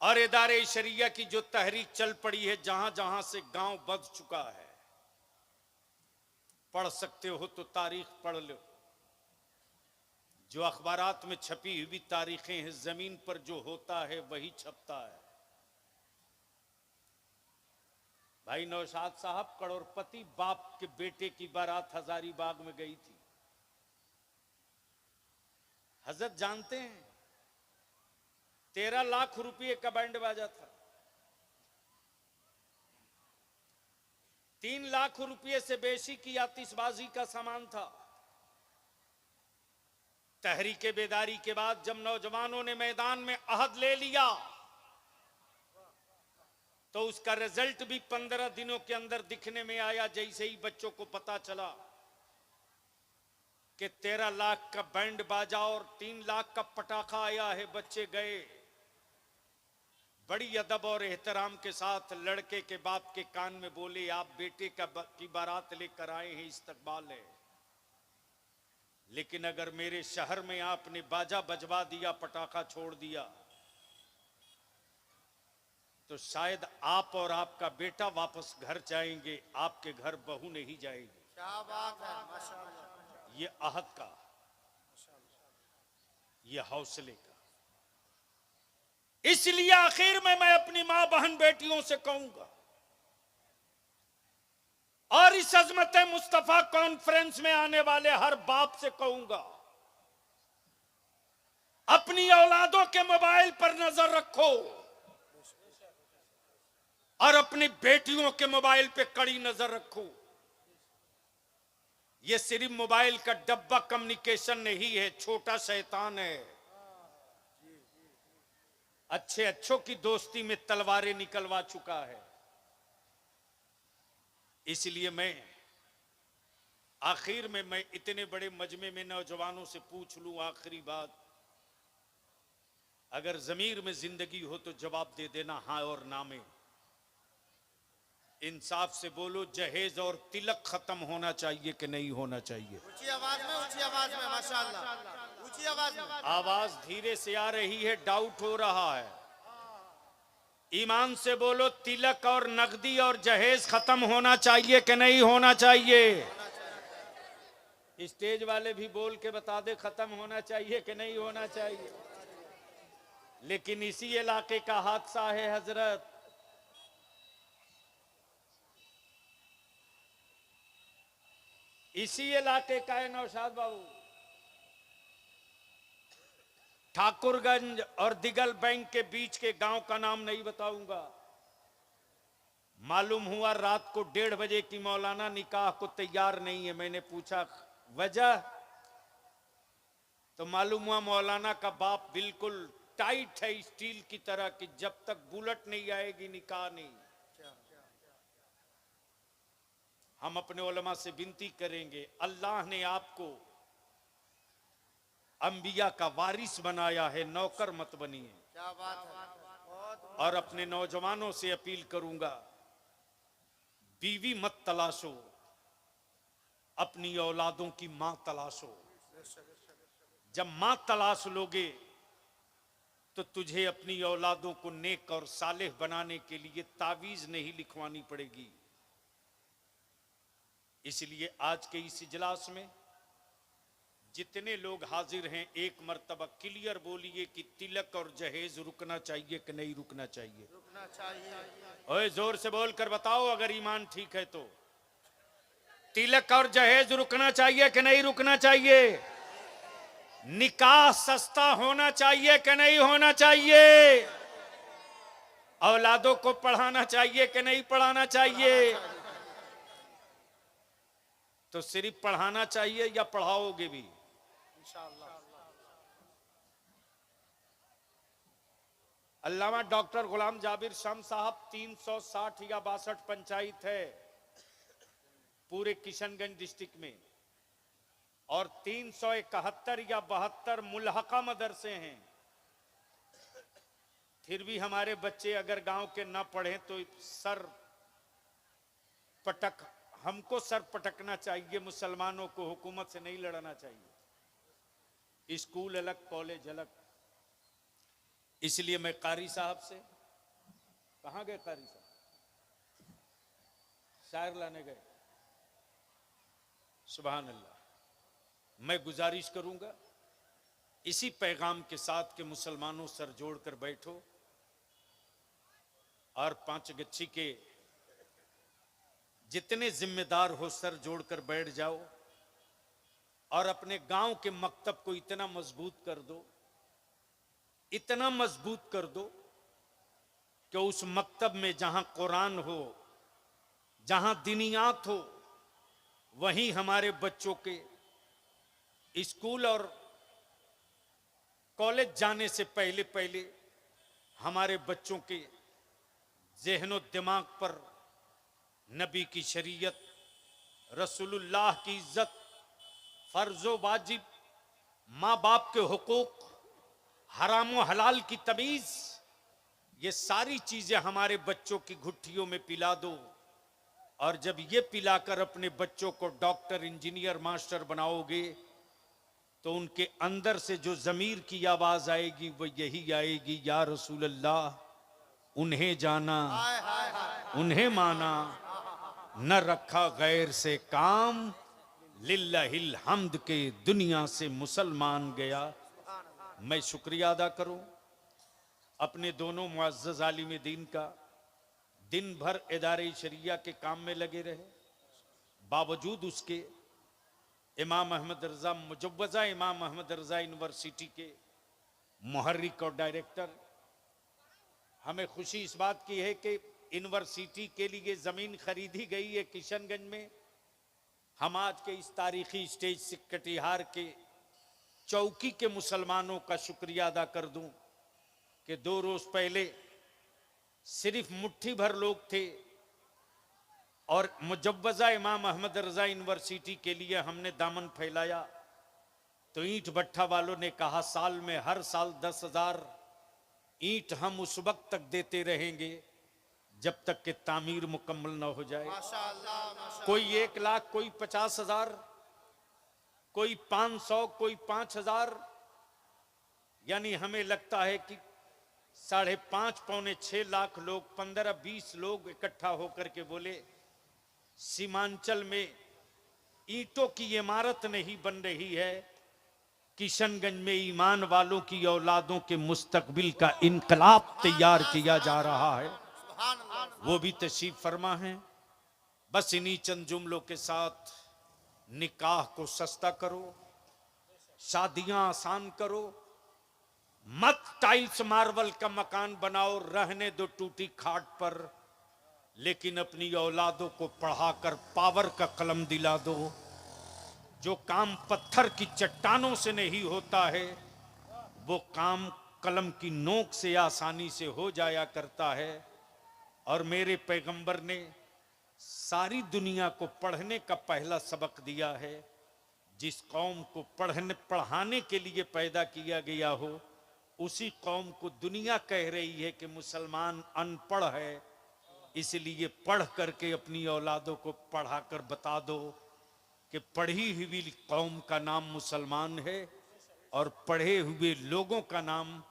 और इदारे शरिया की जो तहरीक चल पड़ी है, जहां जहां से गांव बद चुका है, पढ़ सकते हो तो तारीख पढ़ लो। जो अखबारात में छपी हुई तारीखें हैं, जमीन पर जो होता है वही छपता है। भाई नौशाद साहब करोड़पति बाप के बेटे की बारात हजारीबाग में गई थी। हजरत जानते हैं 13 लाख रुपए का बैंड बाजा था। 3 लाख रुपए से बेशी की आतिशबाजी का सामान था। तहरीके बेदारी के बाद जब नौजवानों ने मैदान में अहद ले लिया तो उसका रिजल्ट भी 15 दिनों के अंदर दिखने में आया। जैसे ही बच्चों को पता चला कि 13 लाख का बैंड बाजा और 3 लाख का पटाखा आया है, बच्चे गए बड़ी अदब और एहतराम के साथ लड़के के बाप के कान में बोले, आप बेटे की बारात लेकर आए हैं, इस्तकबाल है, लेकिन अगर मेरे शहर में आपने बाजा बजवा दिया, पटाखा छोड़ दिया, तो शायद आप और आपका बेटा वापस घर जाएंगे, आपके घर बहू नहीं जाएगी। क्या बात है, माशाअल्लाह। ये अहद का, ये हौसले का। इसलिए आखिर में मैं अपनी मां बहन बेटियों से कहूंगा, और इस अजमत मुस्तफा कॉन्फ्रेंस में आने वाले हर बाप से कहूंगा, अपनी औलादों के मोबाइल पर नजर रखो और अपनी बेटियों के मोबाइल पे कड़ी नजर रखो। यह सिर्फ मोबाइल का डब्बा कम्युनिकेशन नहीं है, छोटा शैतान है। अच्छे अच्छों की दोस्ती में तलवारें निकलवा चुका है। इसलिए मैं आखिर में मैं इतने बड़े मजमे में नौजवानों से पूछ लूं आखिरी बात, अगर जमीर में जिंदगी हो तो जवाब दे देना हाँ और ना में। इंसाफ से बोलो, जहेज और तिलक खत्म होना चाहिए कि नहीं होना चाहिए? ऊंची आवाज में माशाअल्लाह, ऊंची आवाज में। आवाज धीरे से आ रही है, डाउट हो रहा है। ईमान से बोलो, तिलक और नकदी और जहेज खत्म होना चाहिए कि नहीं होना चाहिए? स्टेज वाले भी बोल के बता दे खत्म होना चाहिए कि नहीं होना चाहिए। लेकिन इसी इलाके का हादसा है हजरत, इसी इलाके का है नौशाद बाबू। ठाकुरगंज और दिगल बैंक के बीच के गांव का नाम नहीं बताऊंगा। मालूम हुआ रात को 1:30 बजे की मौलाना निकाह को तैयार नहीं है। मैंने पूछा वजह, तो मालूम हुआ मौलाना का बाप बिल्कुल टाइट है स्टील की तरह कि जब तक बुलेट नहीं आएगी निकाह नहीं। हम अपने उलमा से विनती करेंगे, अल्लाह ने आपको अंबिया का वारिस बनाया है, नौकर मत बनिए। क्या बात है। और अपने नौजवानों से अपील करूंगा, बीवी मत तलाशो, अपनी औलादों की मां तलाशो। जब मां तलाश लोगे तो तुझे अपनी औलादों को नेक और सालेह बनाने के लिए तावीज नहीं लिखवानी पड़ेगी। इसलिए आज के इस इजलास में जितने लोग हाजिर हैं, एक मर्तबा क्लियर बोलिए कि तिलक और जहेज रुकना चाहिए कि नहीं रुकना चाहिए? रुकना चाहिए। ओए जोर से बोलकर बताओ अगर ईमान ठीक है तो। तिलक और जहेज रुकना चाहिए कि नहीं रुकना चाहिए? निकाह सस्ता होना चाहिए कि नहीं होना चाहिए? औलादों को पढ़ाना चाहिए कि नहीं पढ़ाना चाहिए? तो सिर्फ पढ़ाना चाहिए या पढ़ाओगे भी? इंशाअल्लाह। अल्लामा डॉक्टर गुलाम जाबिर शम्स साहब 360 या 62 पंचायत है पूरे किशनगंज डिस्ट्रिक्ट में, और 371 या 72 मुल्हका मदरसे हैं। फिर भी हमारे बच्चे अगर गांव के ना पढ़े तो सर पटक, हमको सर पटकना चाहिए। मुसलमानों को हुकूमत से नहीं लड़ना चाहिए। स्कूल अलग, कॉलेज अलग। इसलिए मैं कारी साहब से, कहां गए कारी साहब? शायर लाने गए। सुभान अल्लाह। मैं गुजारिश करूंगा इसी पैगाम के साथ कि मुसलमानों सर जोड़कर बैठो और 5 गच्छी के जितने जिम्मेदार हो सर जोड़कर बैठ जाओ और अपने गांव के मकतब को इतना मजबूत कर दो, इतना मजबूत कर दो कि उस मकतब में जहां कुरान हो, जहां दिनियात हो, वहीं हमारे बच्चों के स्कूल और कॉलेज जाने से पहले पहले हमारे बच्चों के ज़हनो दिमाग पर नबी की शरीयत, रसूलुल्लाह की इज्जत, फर्जो वाजिब, माँ बाप के हुकूक, हराम व हलाल की तमीज, ये सारी चीजें हमारे बच्चों की घुट्टियों में पिला दो। और जब ये पिलाकर अपने बच्चों को डॉक्टर, इंजीनियर, मास्टर बनाओगे तो उनके अंदर से जो जमीर की आवाज आएगी वो यही आएगी, या रसूल अल्लाह उन्हें जाना, उन्हें माना, न रखा गैर से काम, लिल्लाहिल हम्द के दुनिया से मुसलमान गया। मैं शुक्रिया अदा करूं अपने दोनों मुअज़्ज़ज़ आलिम दीन का, दिन भर इदारे शरिया के काम में लगे रहे, बावजूद उसके इमाम अहमद रजा मुजव्वजा इमाम अहमद रजा यूनिवर्सिटी के मुहर्रिक और डायरेक्टर, हमें खुशी इस बात की है कि यूनिवर्सिटी के लिए जमीन खरीदी गई है किशनगंज में। हम आज के इस तारीखी स्टेज से कटिहार के चौकी के मुसलमानों का शुक्रिया अदा कर दूं कि 2 रोज पहले सिर्फ मुट्ठी भर लोग थे और मुजव्वजा इमाम अहमद रजा यूनिवर्सिटी के लिए हमने दामन फैलाया तो ईंट भट्ठा वालों ने कहा साल में हर साल 10,000 ईंट हम उस वक्त तक देते रहेंगे जब तक कि तामीर मुकम्मल न हो जाए। कोई 1 लाख, कोई 50,000, कोई 500, कोई 5,000। यानी हमें लगता है कि 5.5 पौने 6 लाख लोग, 15-20 लोग इकट्ठा होकर के बोले सीमांचल में ईंटों की इमारत नहीं बन रही है, किशनगंज में ईमान वालों की औलादों के मुस्तकबिल का इनकलाब तैयार किया जा रहा है। वो भी तशरीफ फरमा है। बस इन्हीं चंद जुमलों के साथ निकाह को सस्ता करो, शादियां आसान करो, मत टाइल्स मार्बल का मकान बनाओ, रहने दो टूटी खाट पर, लेकिन अपनी औलादों को पढ़ाकर पावर का कलम दिला दो। जो काम पत्थर की चट्टानों से नहीं होता है वो काम कलम की नोक से आसानी से हो जाया करता है। और मेरे पैगंबर ने सारी दुनिया को पढ़ने का पहला सबक दिया है। जिस कौम को पढ़ाने के लिए पैदा किया गया हो उसी कौम को दुनिया कह रही है कि मुसलमान अनपढ़ है, इसलिए पढ़ करके अपनी औलादों को पढ़ाकर बता दो कि पढ़ी हुई कौम का नाम मुसलमान है और पढ़े हुए लोगों का नाम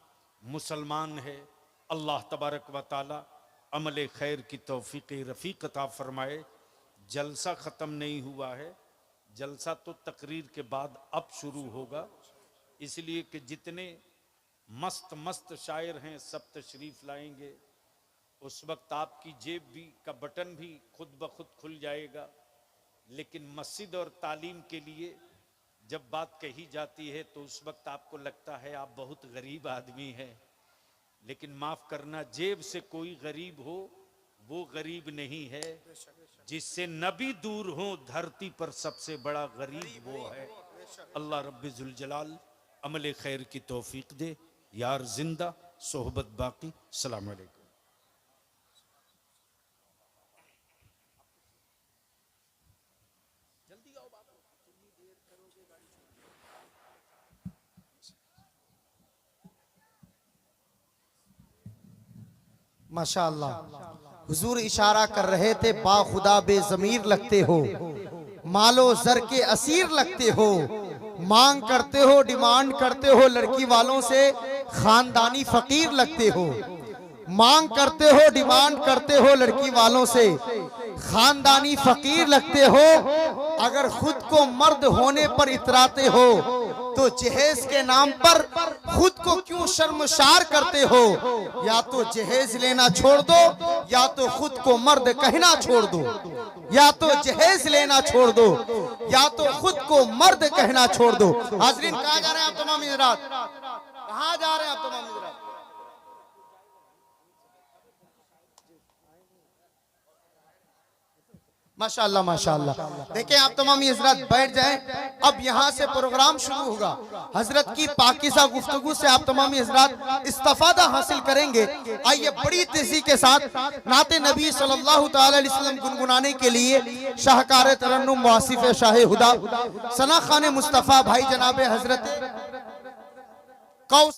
मुसलमान है। अल्लाह तबारक व तआला अमल खैर की तौफीक रफ़ीक अता फरमाए। जलसा ख़त्म नहीं हुआ है, जलसा तो तकरीर के बाद अब शुरू होगा, इसलिए कि जितने मस्त शायर हैं सब तशरीफ लाएंगे। उस वक्त आपकी जेब भी का बटन भी खुद ब खुद खुल जाएगा। लेकिन मस्जिद और तालीम के लिए जब बात कही जाती है तो उस वक्त आपको लगता है आप बहुत गरीब आदमी हैं, लेकिन माफ करना, जेब से कोई गरीब हो वो गरीब नहीं है। जिससे नबी दूर हो धरती पर सबसे बड़ा गरीब वो है। अल्लाह रब्बे जुल जलाल अमल खैर की तौफीक दे। यार जिंदा सोहबत बाकी। सलाम अलैकुम। माशाअल्लाह हुजूर इशारा कर रहे थे, बाखुदा बेज़मीर लगते हो, मालो जर के असीर लगते हो, मांग करते हो, डिमांड करते हो लड़की वालों से, खानदानी फकीर लगते हो। मांग करते हो, डिमांड करते हो लड़की वालों से, खानदानी फकीर लगते हो। अगर खुद को मर्द होने पर इतराते हो तो जहेज के नाम पर खुद को क्यों शर्मसार करते हो। या तो जहेज लेना छोड़ दो या तो खुद को मर्द कहना छोड़ दो। या तो जहेज लेना छोड़ दो या तो खुद को मर्द कहना छोड़ दो। हाजरीन, कहाँ जा रहे हैं आप तमाम हज़रात? कहाँ जा रहे हैं आप तमाम हज़रात? माशाअल्लाह माशाअल्लाह। देखिए आप तमाम हज़रात बैठ जाएं, अब यहाँ से प्रोग्राम शुरू होगा। हजरत की पाकीज़ा गुफ्तगू से आप तमाम हज़रात इस्तिफादा हासिल करेंगे। आइए बड़ी तेजी के साथ नाते नबी सल्लल्लाहु तआला अलैहि वसल्लम गुनगुनाने के लिए शाहकार तरन्नुम वासिफ शाह हुदा सना खान मुस्तफ़ा भाई जनाब हजरत कौस